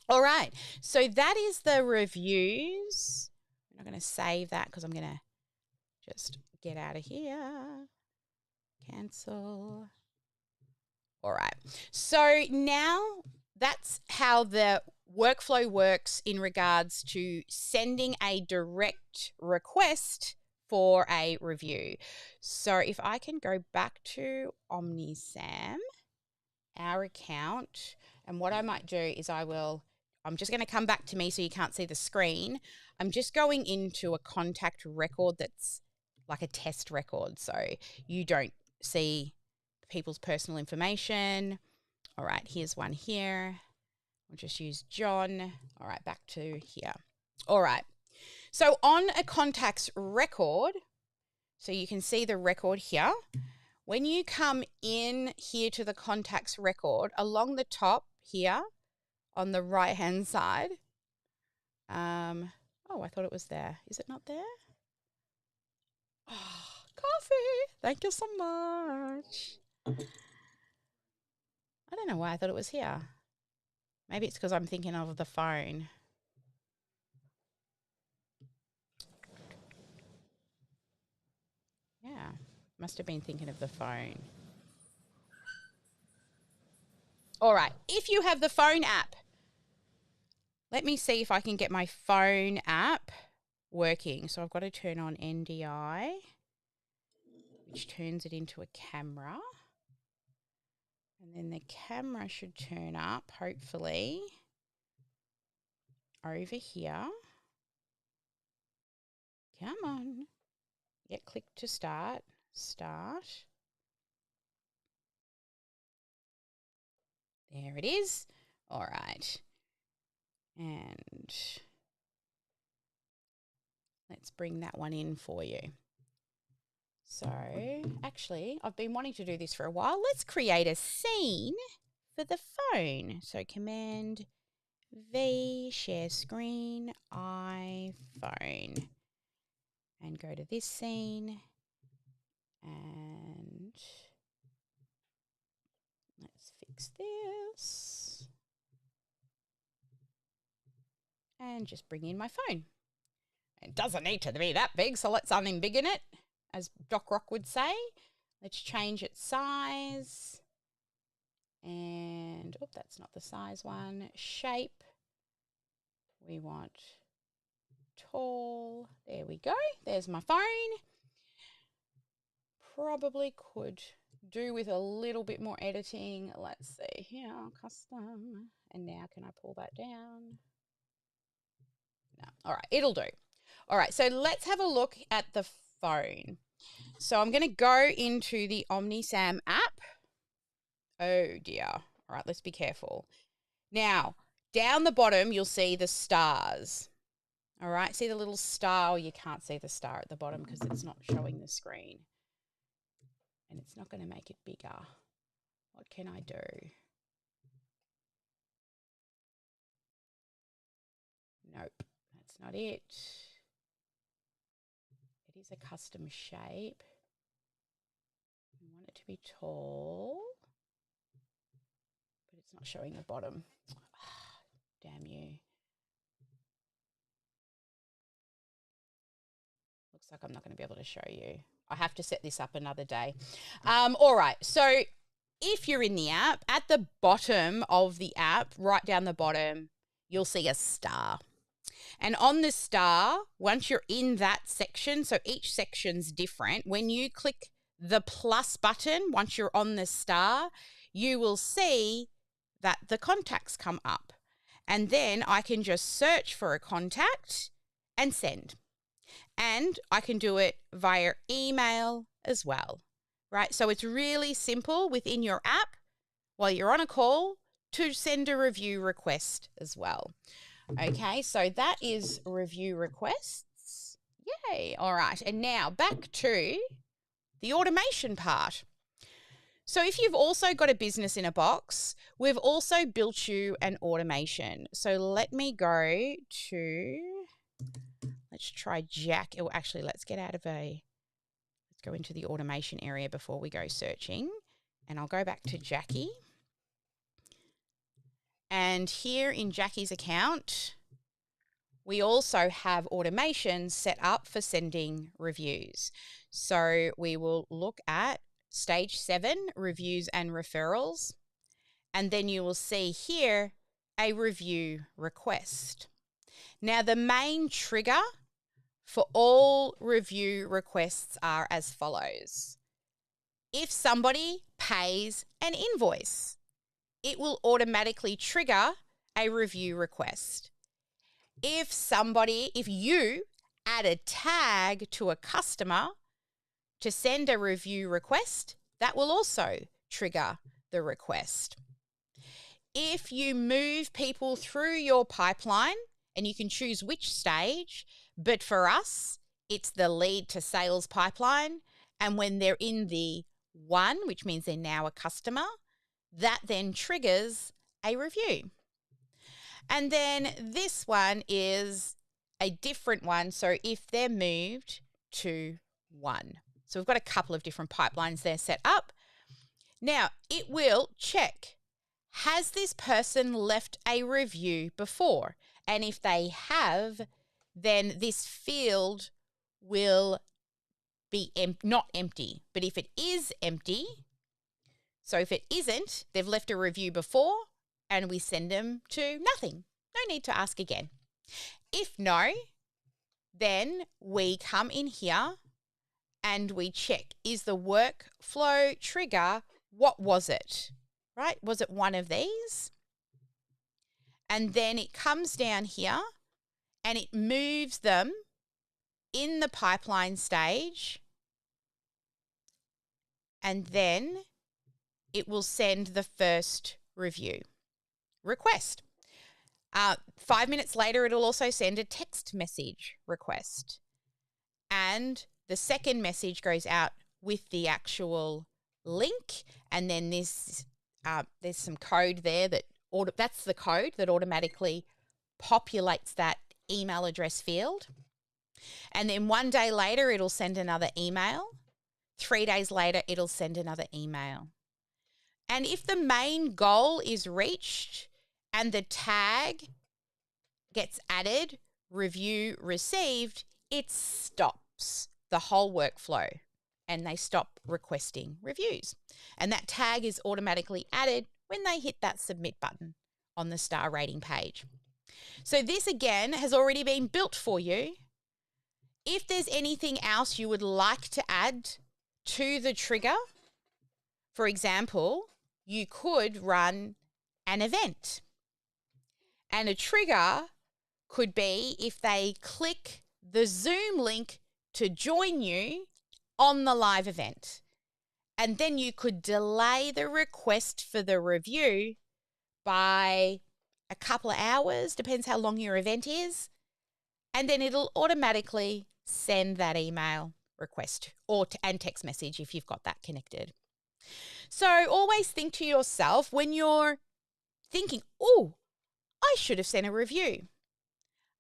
All right, so that is the reviews. I'm not going to save that because I'm going to just get out of here. Cancel. All right. So now that's how the workflow works in regards to sending a direct request for a review. So if I can go back to OmniSAM, our account, and what I might do is I'm just going to come back to me so you can't see the screen. I'm just going into a contact record that's like a test record, so you don't see people's personal information. All right, here's one here. We'll just use John. All right, back to here. All right. So on a contacts record, so you can see the record here. When you come in here to the contacts record, along the top here on the right-hand side, oh, I thought it was there. Is it not there? Oh, coffee. Thank you so much. I don't know why I thought it was here. Maybe it's because I'm thinking of the phone. Yeah, must have been thinking of the phone. All right, if you have the phone app, let me see if I can get my phone app working. So I've got to turn on NDI, which turns it into a camera. And then the camera should turn up, hopefully, over here. Come on. Yeah, click to start. Start. There it is. All right. And let's bring that one in for you. So, actually, I've been wanting to do this for a while. Let's create a scene for the phone. So, Command V, share screen, iPhone. And go to this scene. And let's fix this. And just bring in my phone. It doesn't need to be that big, so let's unembiggen it, as Doc Rock would say. Let's change its size. And, oh, that's not the size one. Shape. We want tall. There we go. There's my phone. Probably could do with a little bit more editing. Let's see here, custom. And now can I pull that down? No. All right, it'll do. All right, so let's have a look at the phone. So I'm going to go into the OmniSAM app. Oh, dear. All right, let's be careful. Now, down the bottom, you'll see the stars. All right, see the little star? Oh, you can't see the star at the bottom because it's not showing the screen. And it's not going to make it bigger. What can I do? Nope, that's not it. It is a custom shape. I want it to be tall, but it's not showing the bottom. Damn you. Looks like I'm not going to be able to show you. I have to set this up another day. All right, so if you're in the app, at the bottom of the app, right down the bottom, you'll see a star. And on the star, once you're in that section, so each section's different, when you click the plus button, once you're on the star, you will see that the contacts come up. And then I can just search for a contact and send. And I can do it via email as well, right? So it's really simple within your app while you're on a call to send a review request as well. Okay, so that is review requests. Yay. All right, and now back to the automation part. So if you've also got a business in a box, we've also built you an automation. So let me go to, let's try Jack. Oh, actually, let's get out of let's go into the automation area before we go searching. And I'll go back to Jackie. And here in Jackie's account, we also have automation set up for sending reviews. So we will look at stage 7, reviews and referrals. And then you will see here a review request. Now, the main trigger for all review requests are as follows. If somebody pays an invoice, it will automatically trigger a review request. If you add a tag to a customer to send a review request, that will also trigger the request. If you move people through your pipeline, and you can choose which stage, but for us, it's the lead to sales pipeline. And when they're in the 1, which means they're now a customer, that then triggers a review. And then this one is a different one. So if they're moved to 1. So we've got a couple of different pipelines there set up. Now, it will check, has this person left a review before? And if they have, then this field will be not empty. But if it is empty, so if it isn't, they've left a review before, and we send them to nothing. No need to ask again. If no, then we come in here and we check, is the workflow trigger, what was it? Right? Was it one of these? And then it comes down here and it moves them in the pipeline stage. And then it will send the first review request. 5 minutes later, it'll also send a text message request. And the second message goes out with the actual link. And then there's some code there that's the code that automatically populates that email address field. And then 1 day later, it'll send another email. 3 days later, it'll send another email. And if the main goal is reached and the tag gets added, review received, it stops the whole workflow and they stop requesting reviews. And that tag is automatically added when they hit that submit button on the star rating page. So this again has already been built for you. If there's anything else you would like to add to the trigger, for example, you could run an event. And a trigger could be if they click the Zoom link to join you on the live event. And then you could delay the request for the review by a couple of hours, depends how long your event is. And then it'll automatically send that email request and text message if you've got that connected. So always think to yourself when you're thinking, oh, I should have sent a review.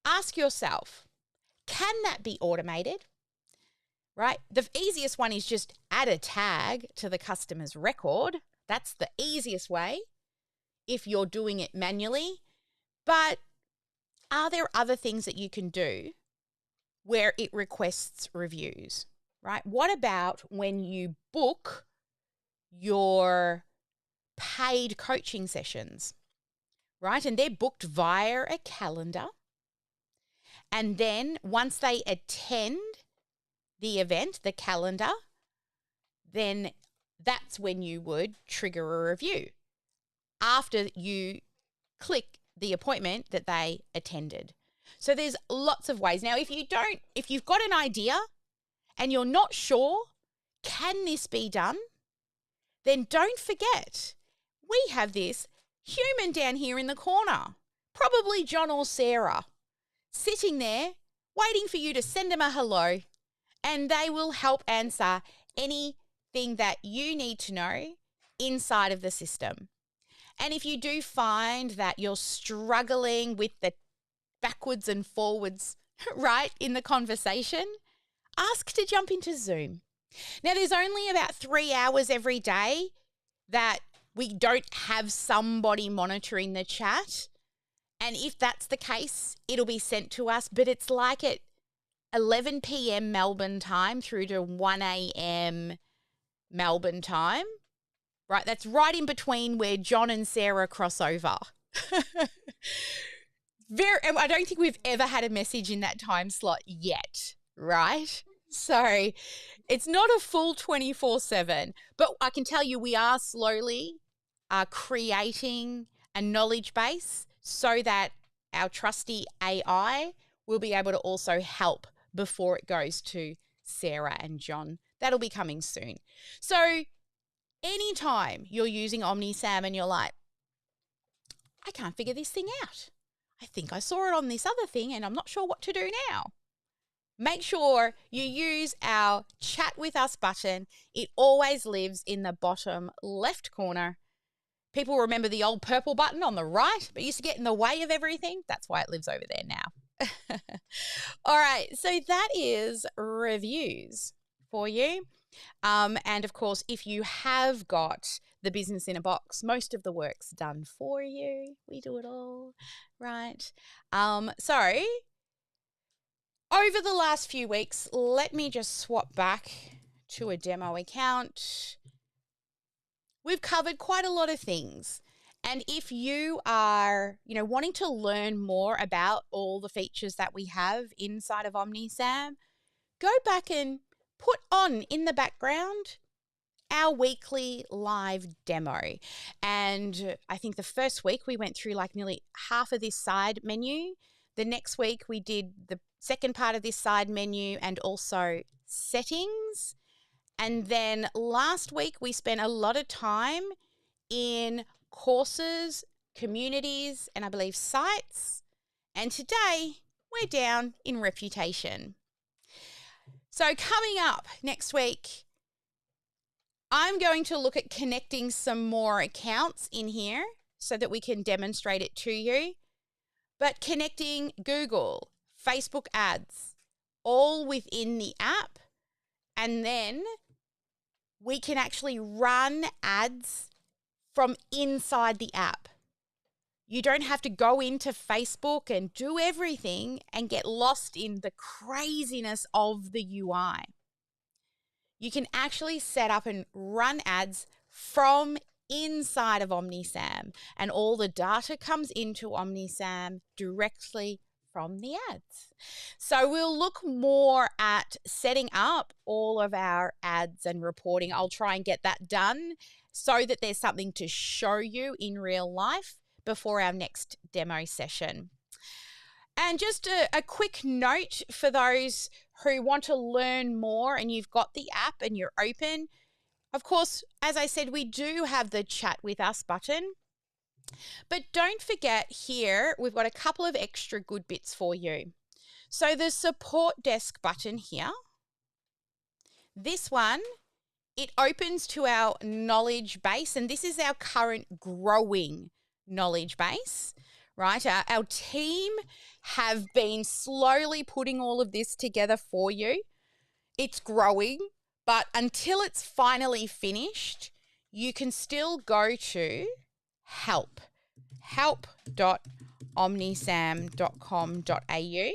Ask yourself, can that be automated? Right? The easiest one is just add a tag to the customer's record. That's the easiest way if you're doing it manually. But are there other things that you can do where it requests reviews, right? What about when you book your paid coaching sessions, right? And they're booked via a calendar. And then once they attend the event, the calendar, then that's when you would trigger a review after you click the appointment that they attended. So there's lots of ways. Now, if you've got an idea and you're not sure, can this be done? Then don't forget, we have this human down here in the corner, probably John or Sarah, sitting there waiting for you to send them a hello, and they will help answer anything that you need to know inside of the system. And if you do find that you're struggling with the backwards and forwards, right, in the conversation, ask to jump into Zoom. Now, there's only about 3 hours every day that we don't have somebody monitoring the chat. And if that's the case, it'll be sent to us, but it's like at 11 p.m. Melbourne time through to 1 a.m. Melbourne time, right? That's right in between where John and Sarah cross over. I don't think we've ever had a message in that time slot yet, right? So it's not a full 24/7, but I can tell you we are slowly creating a knowledge base so that our trusty AI will be able to also help before it goes to Sarah and John. That'll be coming soon. So anytime you're using OmniSAM and you're like, I can't figure this thing out. I think I saw it on this other thing and I'm not sure what to do now. Make sure you use our chat with us button. It always lives in the bottom left corner. People remember the old purple button on the right, but it used to get in the way of everything. That's why it lives over there now. All right, so that is reviews for you. And of course, if you have got the business in a box, most of the work's done for you. We do it all, right? So over the last few weeks, let me just swap back to a demo account. We've covered quite a lot of things. And if you are, wanting to learn more about all the features that we have inside of OmniSAM, go back and put on in the background our weekly live demo. And I think the first week we went through like nearly half of this side menu. The next week we did the second part of this side menu and also settings. And then last week we spent a lot of time in courses, communities, and I believe sites. And today we're down in reputation. So coming up next week, I'm going to look at connecting some more accounts in here so that we can demonstrate it to you. But connecting Google, Facebook ads, all within the app, and then we can actually run ads from inside the app. You don't have to go into Facebook and do everything and get lost in the craziness of the UI. You can actually set up and run ads from inside of OmniSAM, and all the data comes into OmniSAM directly from the ads. So we'll look more at setting up all of our ads and reporting. I'll try and get that done so that there's something to show you in real life before our next demo session. And just a quick note for those who want to learn more and you've got the app and you're open. Of course, as I said, we do have the chat with us button. But don't forget here, we've got a couple of extra good bits for you. So the support desk button here, this one, it opens to our knowledge base, and this is our current growing knowledge base, right? Our team have been slowly putting all of this together for you. It's growing, but until it's finally finished, you can still go to help.omnisam.com.au,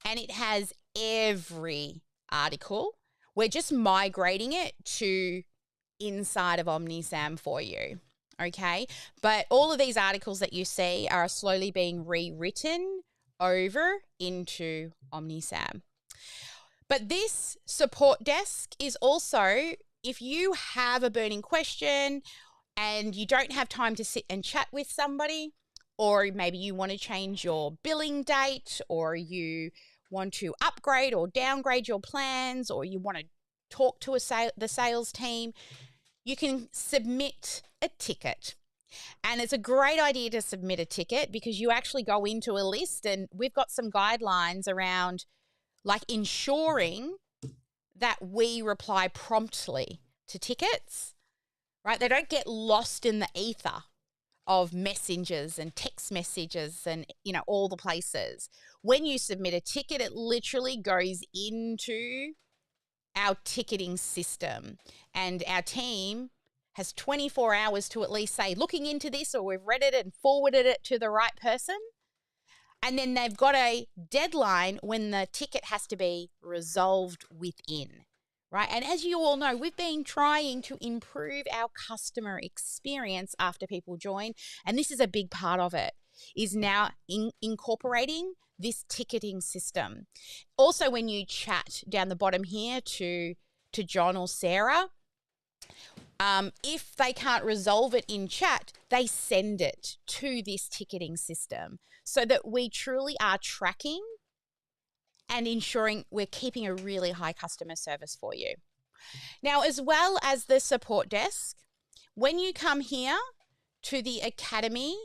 and it has every article. We're just migrating it to inside of OmniSAM for you, okay? But all of these articles that you see are slowly being rewritten over into OmniSAM. But this support desk is also, if you have a burning question and you don't have time to sit and chat with somebody, or maybe you want to change your billing date, or you want to upgrade or downgrade your plans, or you want to talk to the sales team, you can submit a ticket. And it's a great idea to submit a ticket because you actually go into a list, and we've got some guidelines around like ensuring that we reply promptly to tickets, right? They don't get lost in the ether of messengers and text messages and, all the places. When you submit a ticket, it literally goes into our ticketing system, and our team has 24 hours to at least say, looking into this, or we've read it and forwarded it to the right person. And then they've got a deadline when the ticket has to be resolved within, right? And as you all know, we've been trying to improve our customer experience after people join. And this is a big part of it, is now incorporating this ticketing system. Also, when you chat down the bottom here to John or Sarah, if they can't resolve it in chat, they send it to this ticketing system so that we truly are tracking and ensuring we're keeping a really high customer service for you. Now, as well as the support desk, when you come here to the Academy,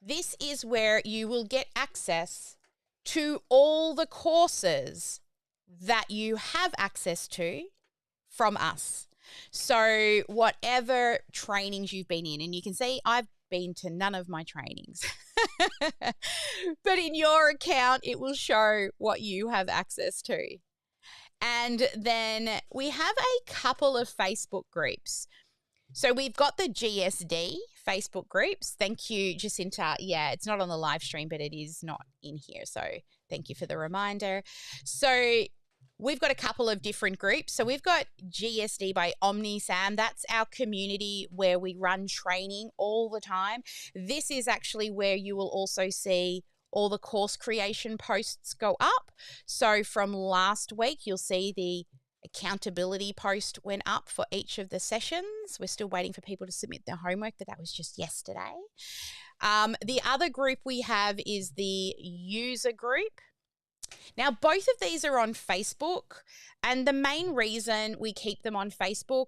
this is where you will get access to all the courses that you have access to from us. So whatever trainings you've been in, and you can see I've been to none of my trainings, but in your account, it will show what you have access to. And then we have a couple of Facebook groups. So we've got the GSD Facebook groups. Thank you, Jacinta. Yeah, it's not on the live stream, but it is not in here. So thank you for the reminder. So we've got a couple of different groups. So we've got GSD by OmniSAM. That's our community where we run training all the time. This is actually where you will also see all the course creation posts go up. So from last week, you'll see the accountability post went up for each of the sessions. We're still waiting for people to submit their homework, but that was just yesterday. The other group we have is the user group. Now, both of these are on Facebook, and the main reason we keep them on Facebook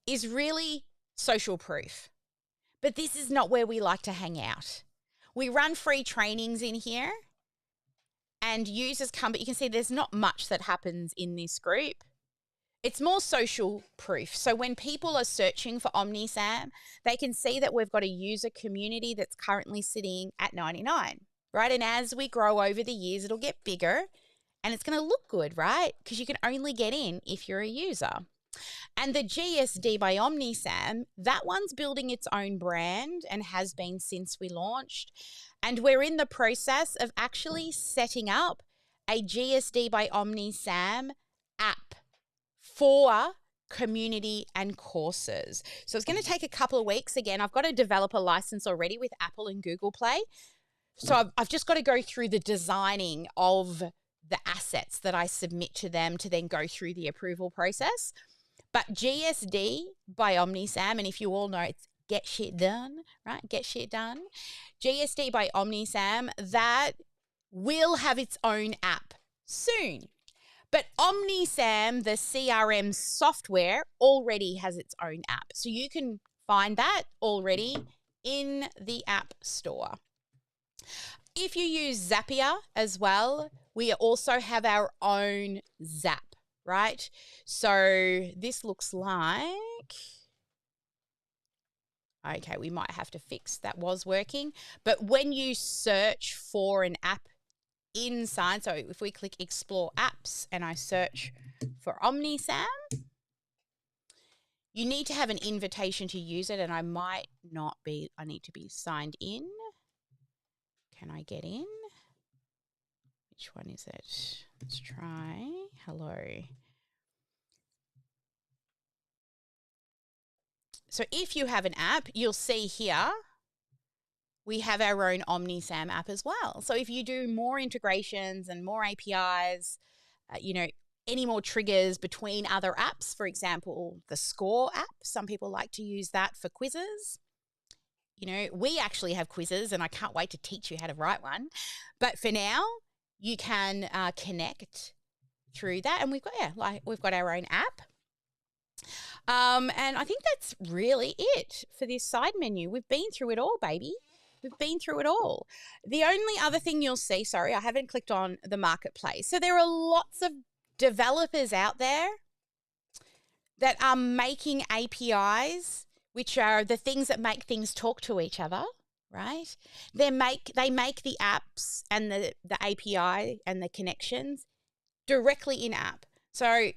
is really social proof. But this is not where we like to hang out. We run free trainings in here, and users come, but you can see there's not much that happens in this group. It's more social proof. So when people are searching for OmniSAM, they can see that we've got a user community that's currently sitting at 99, right? And as we grow over the years, it'll get bigger and it's going to look good, right? Because you can only get in if you're a user. And the GSD by OmniSAM, that one's building its own brand and has been since we launched. And we're in the process of actually setting up a GSD by OmniSAM app for community and courses. So it's going to take a couple of weeks. Again, I've got a developer license already with Apple and Google Play. So I've just got to go through the designing of the assets that I submit to them to then go through the approval process. But GSD by OmniSAM, and if you all know, it's get shit done, right? Get shit done. GSD by OmniSAM, that will have its own app soon. But OmniSAM, the CRM software, already has its own app. So you can find that already in the App Store. If you use Zapier as well, we also have our own Zap, right? So this looks like, okay, we might have to fix, that was working. But when you search for an app inside, so if we click Explore Apps and I search for OmniSAM, you need to have an invitation to use it, and I might not be, I need to be signed in. Can I get in? Which one is it? Let's try. Hello. So if you have an app, you'll see here we have our own OmniSAM app as well. So if you do more integrations and more APIs, any more triggers between other apps, for example, the Score app, some people like to use that for quizzes. We actually have quizzes and I can't wait to teach you how to write one. But for now, you can connect through that. And we've got our own app. And I think that's really it for this side menu. We've been through it all, baby. We've been through it all. The only other thing you'll see, sorry, I haven't clicked on the marketplace. So there are lots of developers out there that are making APIs, which are the things that make things talk to each other, right? They make the apps and the API and the connections directly in app. So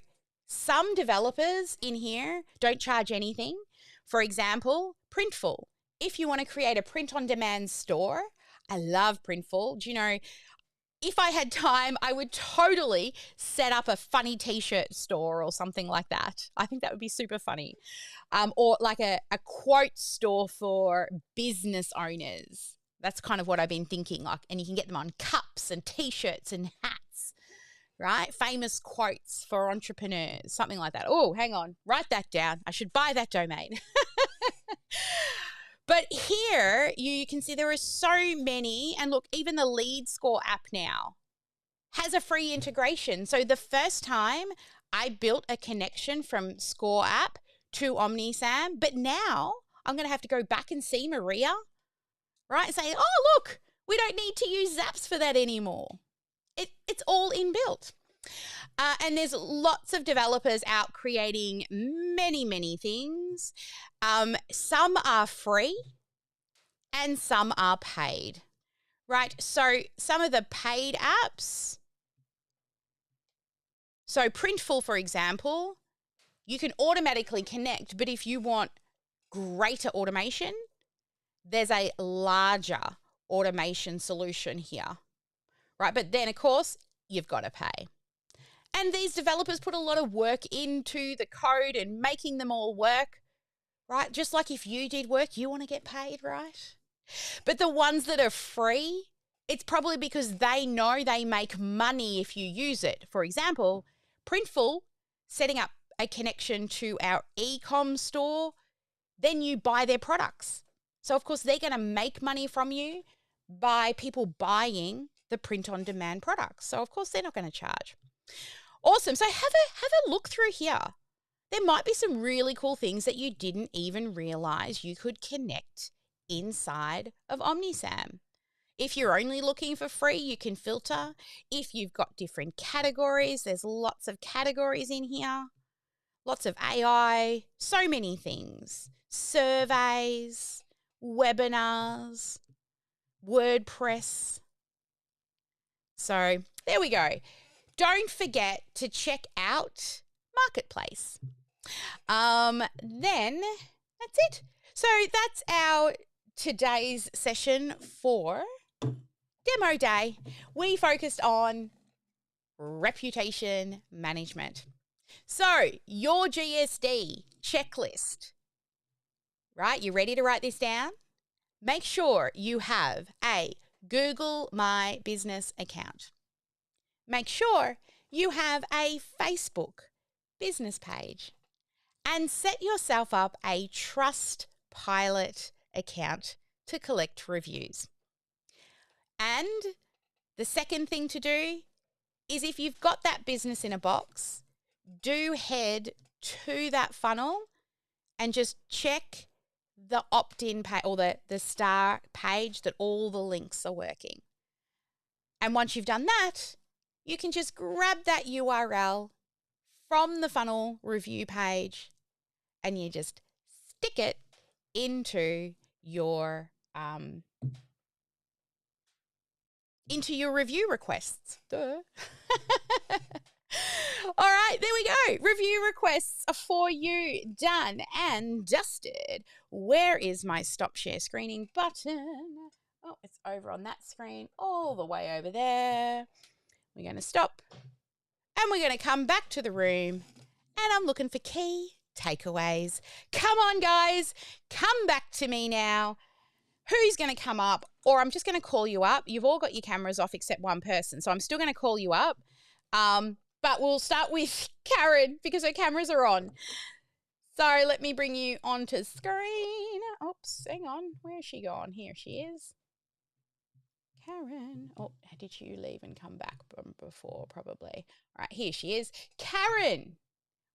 some developers in here don't charge anything. For example, Printful. If you want to create a print-on-demand store, I love Printful. Do you know, if I had time, I would totally set up a funny t-shirt store or something like that. I think that would be super funny. Or like a quote store for business owners. That's kind of what I've been thinking. Like, and you can get them on cups and t-shirts and hats, right? Famous quotes for entrepreneurs, something like that. Oh, hang on. Write that down. I should buy that domain. But here you can see there are so many. And look, even the Lead Score app now has a free integration. So the first time I built a connection from Score app to OmniSAM, but now I'm going to have to go back and see Maria, right? Say, oh, look, we don't need to use Zaps for that anymore. It's all inbuilt. And there's lots of developers out creating many, many things. Some are free and some are paid, right? So some of the paid apps, so Printful, for example, you can automatically connect, but if you want greater automation, there's a larger automation solution here, right? But then, of course, you've got to pay. And these developers put a lot of work into the code and making them all work, right? Just like if you did work, you want to get paid, right? But the ones that are free, it's probably because they know they make money if you use it. For example, Printful, setting up a connection to our e-com store, then you buy their products. So, of course, they're going to make money from you by people buying the print-on-demand products. So, of course, they're not going to charge. Awesome. So have a look through here. There might be some really cool things that you didn't even realize you could connect inside of OmniSAM. If you're only looking for free, you can filter. If you've got different categories, there's lots of categories in here. Lots of AI, so many things. Surveys, webinars, WordPress. So there we go. Don't forget to check out Marketplace. Then that's it. So that's our today's session for Demo Day. We focused on reputation management. So your GSD checklist, right? You ready to write this down? Make sure you have a Google My Business account. Make sure you have a Facebook business page and set yourself up a Trustpilot account to collect reviews. And the second thing to do is if you've got that business in a box, do head to that funnel and just check the opt-in page or the star page that all the links are working. And once you've done that, you can just grab that URL from the funnel review page and you just stick it into your review requests. Duh. All right, there we go. Review requests are for you, done and dusted. Where is my stop share screening button? Oh, it's over on that screen, all the way over there. We're going to stop and we're going to come back to the room and I'm looking for key takeaways. Come on, guys. Come back to me now. Who's going to come up? Or I'm just going to call you up. You've all got your cameras off except one person, so I'm still going to call you up. But we'll start with Karen because her cameras are on. So let me bring you onto screen. Oops, hang on. Where's she gone? Here she is. Karen. Oh, did you leave and come back before? Probably. All right, here she is. Karen,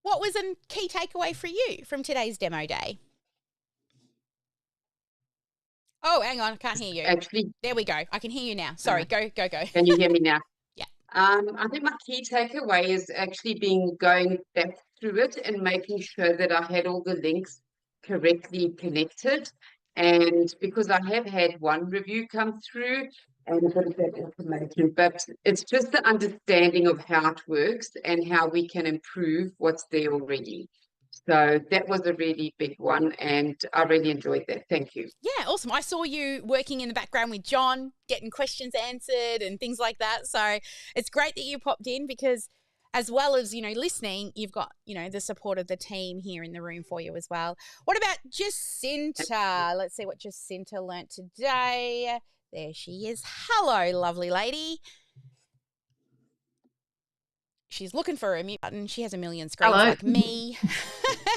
what was a key takeaway for you from today's demo day? Oh, hang on. I can't hear you. Actually, there we go. I can hear you now. Sorry. Go. Can you hear me now? Yeah. I think my key takeaway is actually going back through it and making sure that I had all the links correctly connected. And because I have had one review come through and a bit of that information, but it's just the understanding of how it works and how we can improve what's there already. So that was a really big one, and I really enjoyed that. Thank you. Yeah, awesome. I saw you working in the background with John, getting questions answered and things like that. So it's great that you popped in because as well as, listening, you've got, the support of the team here in the room for you as well. What about Jacinta? Let's see what Jacinta learnt today. There she is. Hello, lovely lady. She's looking for a mute button. She has a million screens like me.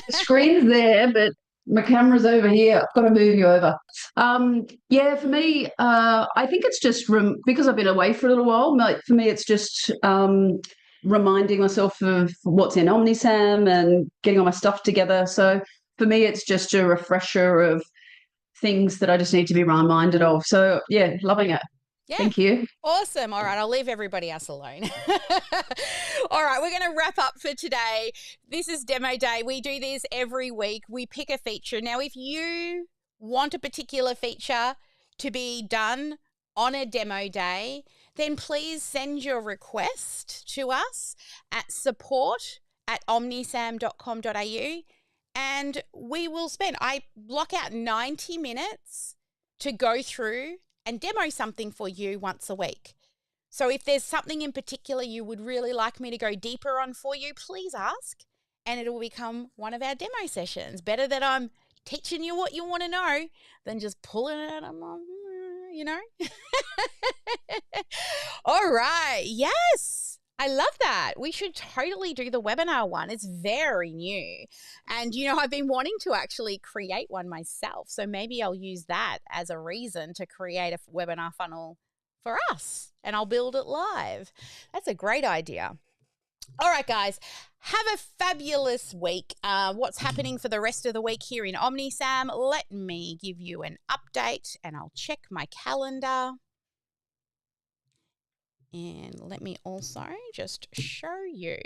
The screen's there, but my camera's over here. I've got to move you over. Yeah, for me, I think it's just because I've been away for a little while. For me, it's just reminding myself of what's in OmniSAM and getting all my stuff together. So for me, it's just a refresher of things that I just need to be reminded of. So yeah, loving it. Yeah. Thank you. Awesome. All right, I'll leave everybody else alone. All right, we're going to wrap up for today. This is Demo Day. We do this every week. We pick a feature. Now, if you want a particular feature to be done on a demo day, then please send your request to us at support@omnisam.com.au and we will I block out 90 minutes to go through and demo something for you once a week. So if there's something in particular you would really like me to go deeper on for you, please ask and it will become one of our demo sessions. Better that I'm teaching you what you want to know than just pulling it out of my, All right. Yes. I love that. We should totally do the webinar one. It's very new. And, I've been wanting to actually create one myself. So maybe I'll use that as a reason to create a webinar funnel for us and I'll build it live. That's a great idea. All right, guys, have a fabulous week. What's happening for the rest of the week here in OmniSAM? Let me give you an update and I'll check my calendar. And let me also just show you.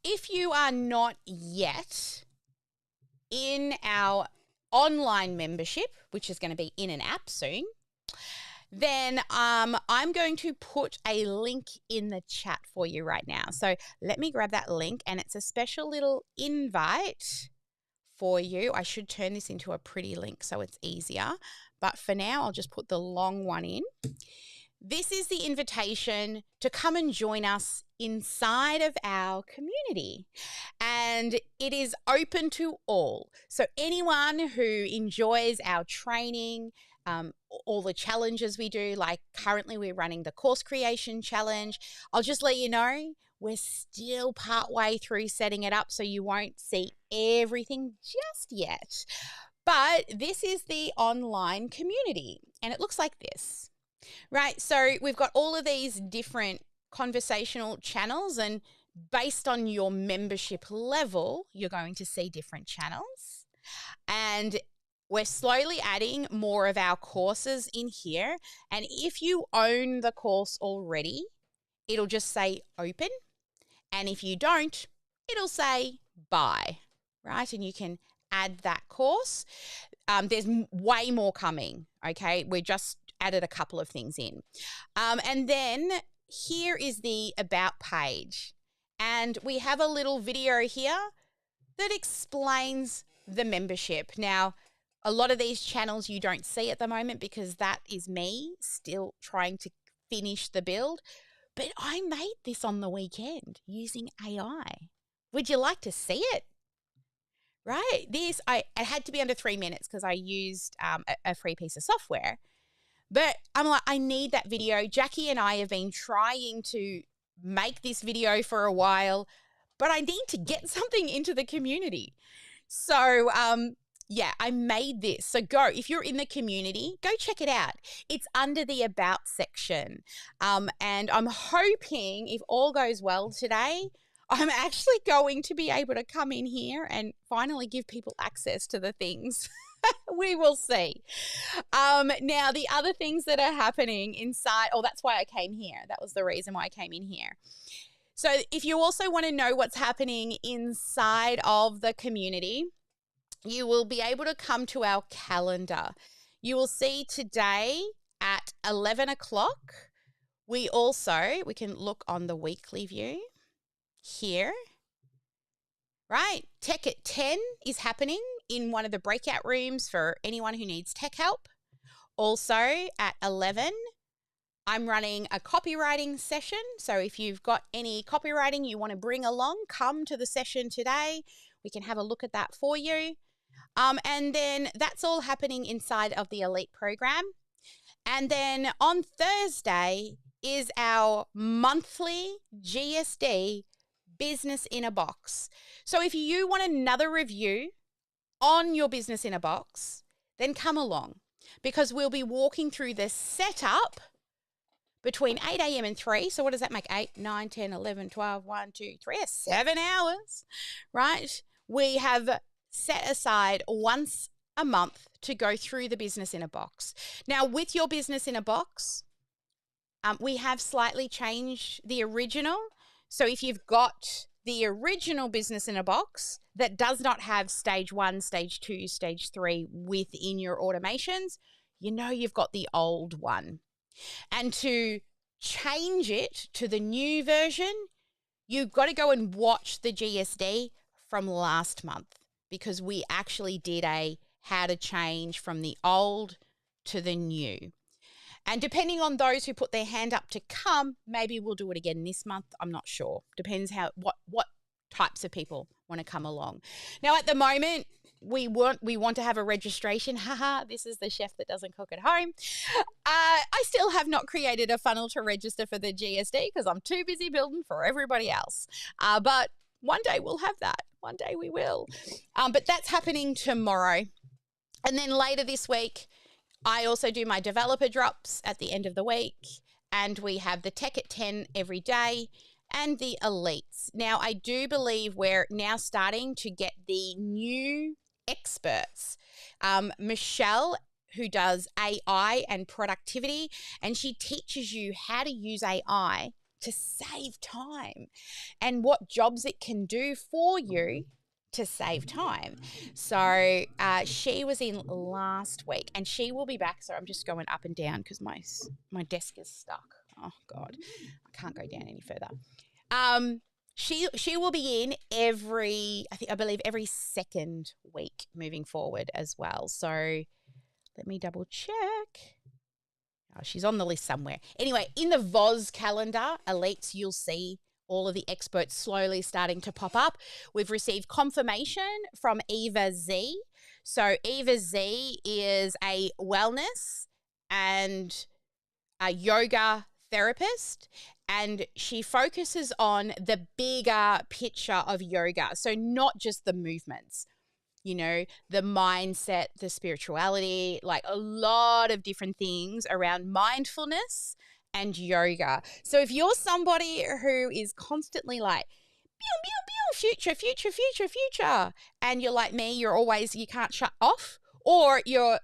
If you are not yet in our online membership, which is going to be in an app soon, then I'm going to put a link in the chat for you right now. So let me grab that link and it's a special little invite for you. I should turn this into a pretty link so it's easier. But for now, I'll just put the long one in. This is the invitation to come and join us inside of our community. And it is open to all. So anyone who enjoys our training, all the challenges we do, like currently we're running the course creation challenge. I'll just let you know, we're still partway through setting it up, so you won't see everything just yet. But this is the online community, and it looks like this. Right, so we've got all of these different conversational channels, and based on your membership level, you're going to see different channels. And we're slowly adding more of our courses in here. And if you own the course already, it'll just say open. And if you don't, it'll say buy, right? And you can add that course. There's way more coming, okay? We're just added a couple of things in. And then here is the About page. And we have a little video here that explains the membership. Now, a lot of these channels you don't see at the moment because that is me still trying to finish the build. But I made this on the weekend using AI. Would you like to see it? Right? It had to be under 3 minutes because I used a free piece of software. But I'm like, I need that video. Jackie and I have been trying to make this video for a while, but I need to get something into the community. So, yeah, I made this. So if you're in the community, go check it out. It's under the About section. And I'm hoping, if all goes well today, I'm actually going to be able to come in here and finally give people access to the things. We will see. Now, the other things that are happening inside, that's why I came here. That was the reason why I came in here. So if you also want to know what's happening inside of the community, you will be able to come to our calendar. You will see today at 11 o'clock. We can look on the weekly view here. right? Tech at 10 is happening in one of the breakout rooms for anyone who needs tech help. Also at 11, I'm running a copywriting session. So if you've got any copywriting you want to bring along, come to the session today. We can have a look at that for you. And then that's all happening inside of the Elite program. And then on Thursday is our monthly GSD Business in a Box. So if you want another review on your Business in a Box, then come along, because we'll be walking through the setup between 8 a.m. and 3. So what does that make? 8, 9, 10, 11, 12, 1, 2, 3, 7 hours, right? We have set aside once a month to go through the Business in a Box. Now, with your Business in a Box, we have slightly changed the original. So if you've got the original Business in a Box that does not have stage 1, stage 2, stage 3 within your automations, you know you've got the old one. And to change it to the new version, you've got to go and watch the GSD from last month, because we actually did a how to change from the old to the new. And depending on those who put their hand up to come, maybe we'll do it again this month. I'm not sure. Depends what types of people want to come along. Now, at the moment, we want to have a registration. Haha, this is the chef that doesn't cook at home. I still have not created a funnel to register for the GSD because I'm too busy building for everybody else. But one day we'll have that. One day we will. But that's happening tomorrow. And then later this week, I also do my developer drops at the end of the week, and we have the tech at 10 every day and the elites. Now, I do believe we're now starting to get the new experts. Michelle, who does AI and productivity, and she teaches you how to use AI to save time and what jobs it can do for you to save time. So she was in last week, and she will be back. So I'm just going up and down because my desk is stuck. Oh God, I can't go down any further. She will be in I believe every second week moving forward as well. So let me double check. Oh, she's on the list somewhere. Anyway, in the VOZ calendar, elites, you'll see all of the experts slowly starting to pop up. We've received confirmation from Eva Z. So Eva Z is a wellness and a yoga therapist, and she focuses on the bigger picture of yoga. So not just the movements, you know, the mindset, the spirituality, like a lot of different things around mindfulness and yoga. So if you're somebody who is constantly like, pew, pew, pew, future, and you're like me, you can't shut off, or you're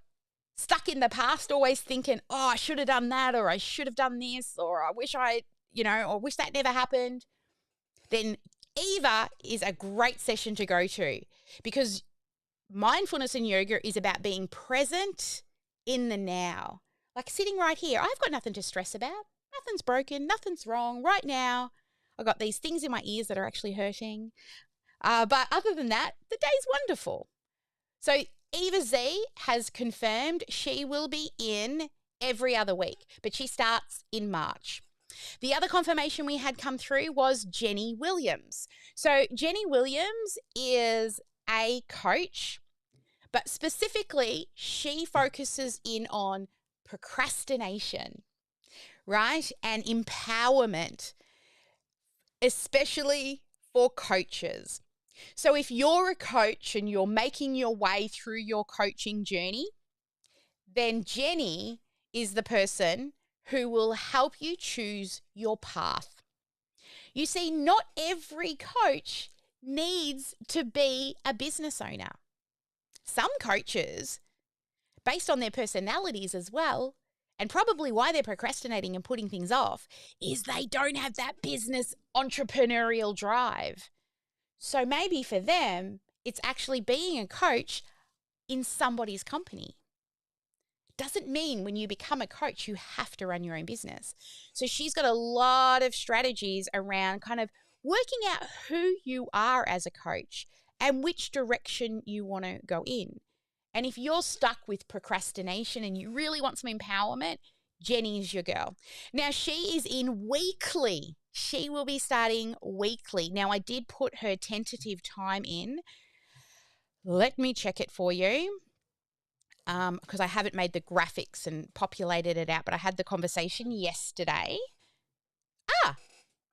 stuck in the past, always thinking, oh, I should have done that, or I should have done this, or I wish or wish that never happened, then Eva is a great session to go to, because mindfulness and yoga is about being present in the now. Like sitting right here, I've got nothing to stress about. Nothing's broken. Nothing's wrong. Right now, I've got these things in my ears that are actually hurting. But other than that, the day's wonderful. So Eva Z has confirmed she will be in every other week, but she starts in March. The other confirmation we had come through was Jenny Williams. So Jenny Williams is a coach, but specifically she focuses in on procrastination, right? And empowerment, especially for coaches. So if you're a coach and you're making your way through your coaching journey, then Jenny is the person who will help you choose your path. You see, not every coach needs to be a business owner. Some coaches, based on their personalities as well, and probably why they're procrastinating and putting things off, is they don't have that business entrepreneurial drive. So maybe for them, it's actually being a coach in somebody's company. Doesn't mean when you become a coach, you have to run your own business. So she's got a lot of strategies around kind of working out who you are as a coach and which direction you want to go in. And if you're stuck with procrastination and you really want some empowerment, Jenny is your girl. Now, she is in weekly. She will be starting weekly. Now, I did put her tentative time in. Let me check it for you because I haven't made the graphics and populated it out, but I had the conversation yesterday.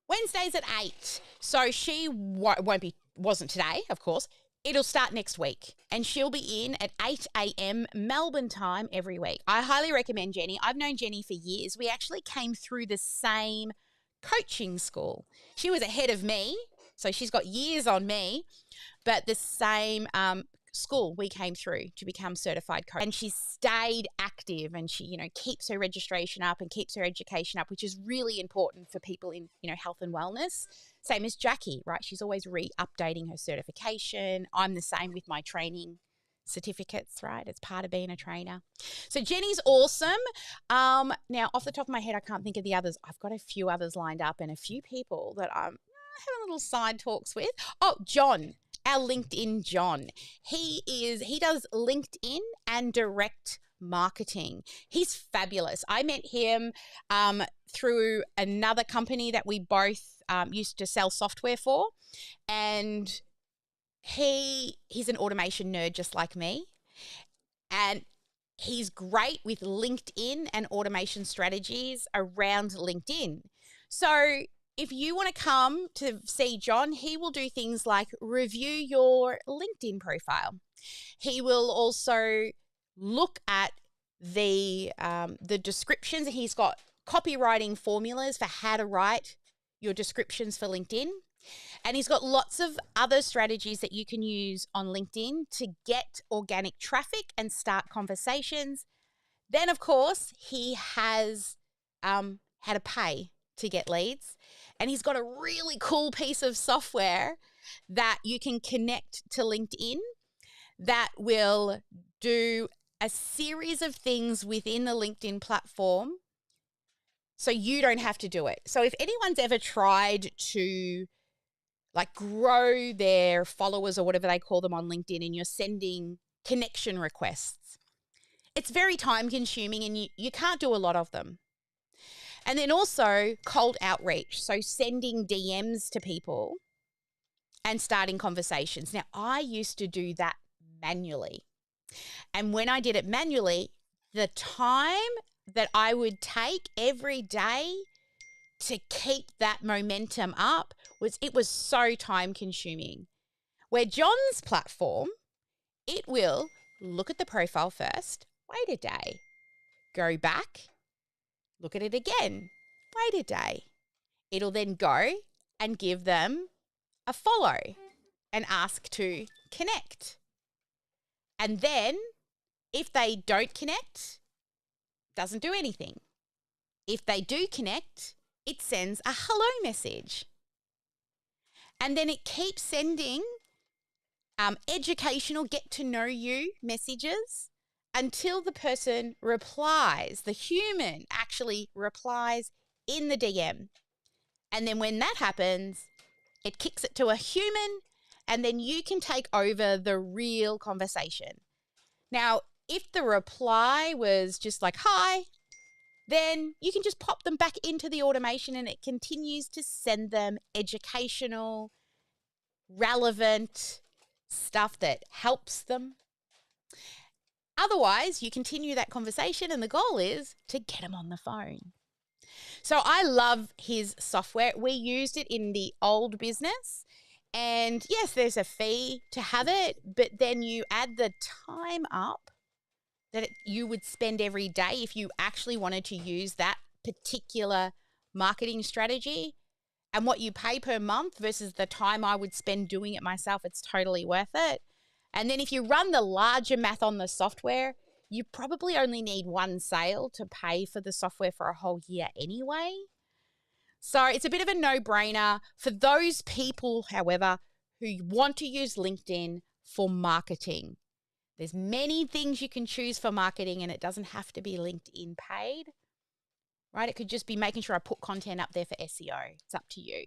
Wednesday's at 8. So she wasn't today, of course. It'll start next week, and she'll be in at 8 a.m. Melbourne time every week. I highly recommend Jenny. I've known Jenny for years. We actually came through the same coaching school. She was ahead of me, so she's got years on me, but the same school we came through to become certified coach. And she stayed active, and she, keeps her registration up and keeps her education up, which is really important for people in, health and wellness. Same as Jackie, right? She's always updating her certification. I'm the same with my training certificates, right? It's part of being a trainer. So Jenny's awesome. Now, off the top of my head, I can't think of the others. I've got a few others lined up and a few people that I'm having little side talks with. Oh, John, our LinkedIn John. He does LinkedIn and direct marketing. He's fabulous. I met him through another company that we both used to sell software for, and he's an automation nerd just like me, and he's great with LinkedIn and automation strategies around LinkedIn. So if you want to come to see John, he will do things like review your LinkedIn profile. He will also look at the descriptions. He's got copywriting formulas for how to write your descriptions for LinkedIn. And he's got lots of other strategies that you can use on LinkedIn to get organic traffic and start conversations. Then, of course, he has how to pay to get leads. And he's got a really cool piece of software that you can connect to LinkedIn that will do a series of things within the LinkedIn platform so you don't have to do it. So if anyone's ever tried to grow their followers or whatever they call them on LinkedIn, and you're sending connection requests, it's very time consuming and you can't do a lot of them. And then also cold outreach, so sending DMs to people and starting conversations. Now, I used to do that manually. And when I did it manually, the time that I would take every day to keep that momentum up was so time consuming. Where John's platform, it will look at the profile first, wait a day, go back, look at it again, wait a day. It'll then go and give them a follow and ask to connect. And then if they don't connect, doesn't do anything. If they do connect, it sends a hello message. And then it keeps sending educational get to know you messages until the person replies, the human actually replies in the DM. And then when that happens, it kicks it to a human, and then you can take over the real conversation. Now, if the reply was just like, hi, then you can just pop them back into the automation and it continues to send them educational, relevant stuff that helps them. Otherwise, you continue that conversation and the goal is to get them on the phone. So I love his software. We used it in the old business. And yes, there's a fee to have it, but then you add the time up that you would spend every day if you actually wanted to use that particular marketing strategy, and what you pay per month versus the time I would spend doing it myself, it's totally worth it. And then if you run the larger math on the software, you probably only need one sale to pay for the software for a whole year anyway. So it's a bit of a no-brainer for those people, however, who want to use LinkedIn for marketing. There's many things you can choose for marketing, and it doesn't have to be LinkedIn paid, right? It could just be making sure I put content up there for SEO. It's up to you.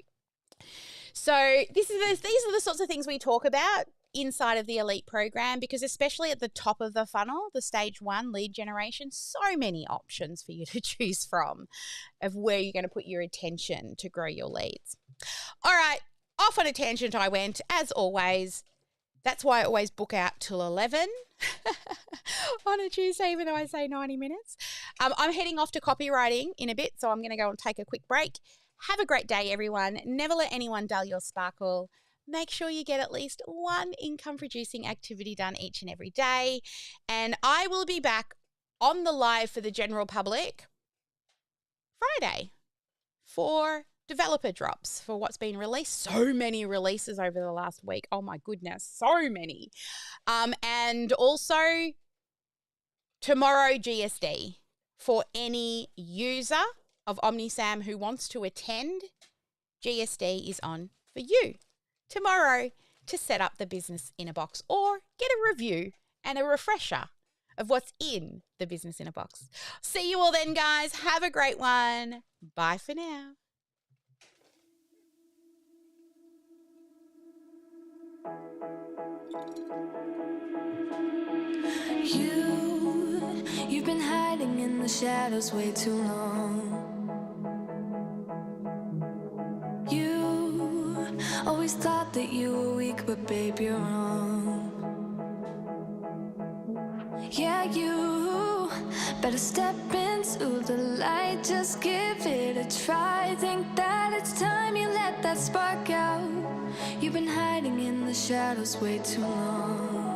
So these are the sorts of things we talk about inside of the Elite program, because especially at the top of the funnel, the stage 1 lead generation, so many options for you to choose from of where you're going to put your attention to grow your leads. All right, off on a tangent I went, as always. That's why I always book out till 11 on a Tuesday, even though I say 90 minutes. I'm heading off to copywriting in a bit, so I'm going to go and take a quick break. Have a great day, everyone. Never let anyone dull your sparkle. Make sure you get at least one income-producing activity done each and every day. And I will be back on the live for the general public Friday for developer drops for what's been released. So many releases over the last week. Oh my goodness, so many. And also tomorrow GSD for any user of OmniSAM who wants to attend. GSD is on for you tomorrow to set up the business in a box or get a review and a refresher of what's in the business in a box. See you all then, guys. Have a great one. Bye for now. You've been hiding in the shadows way too long. You always thought that you were weak, but babe, you're wrong. Yeah, you better step into the light, just give it a try. Think that it's time you let that spark out. You've been hiding in the shadows way too long.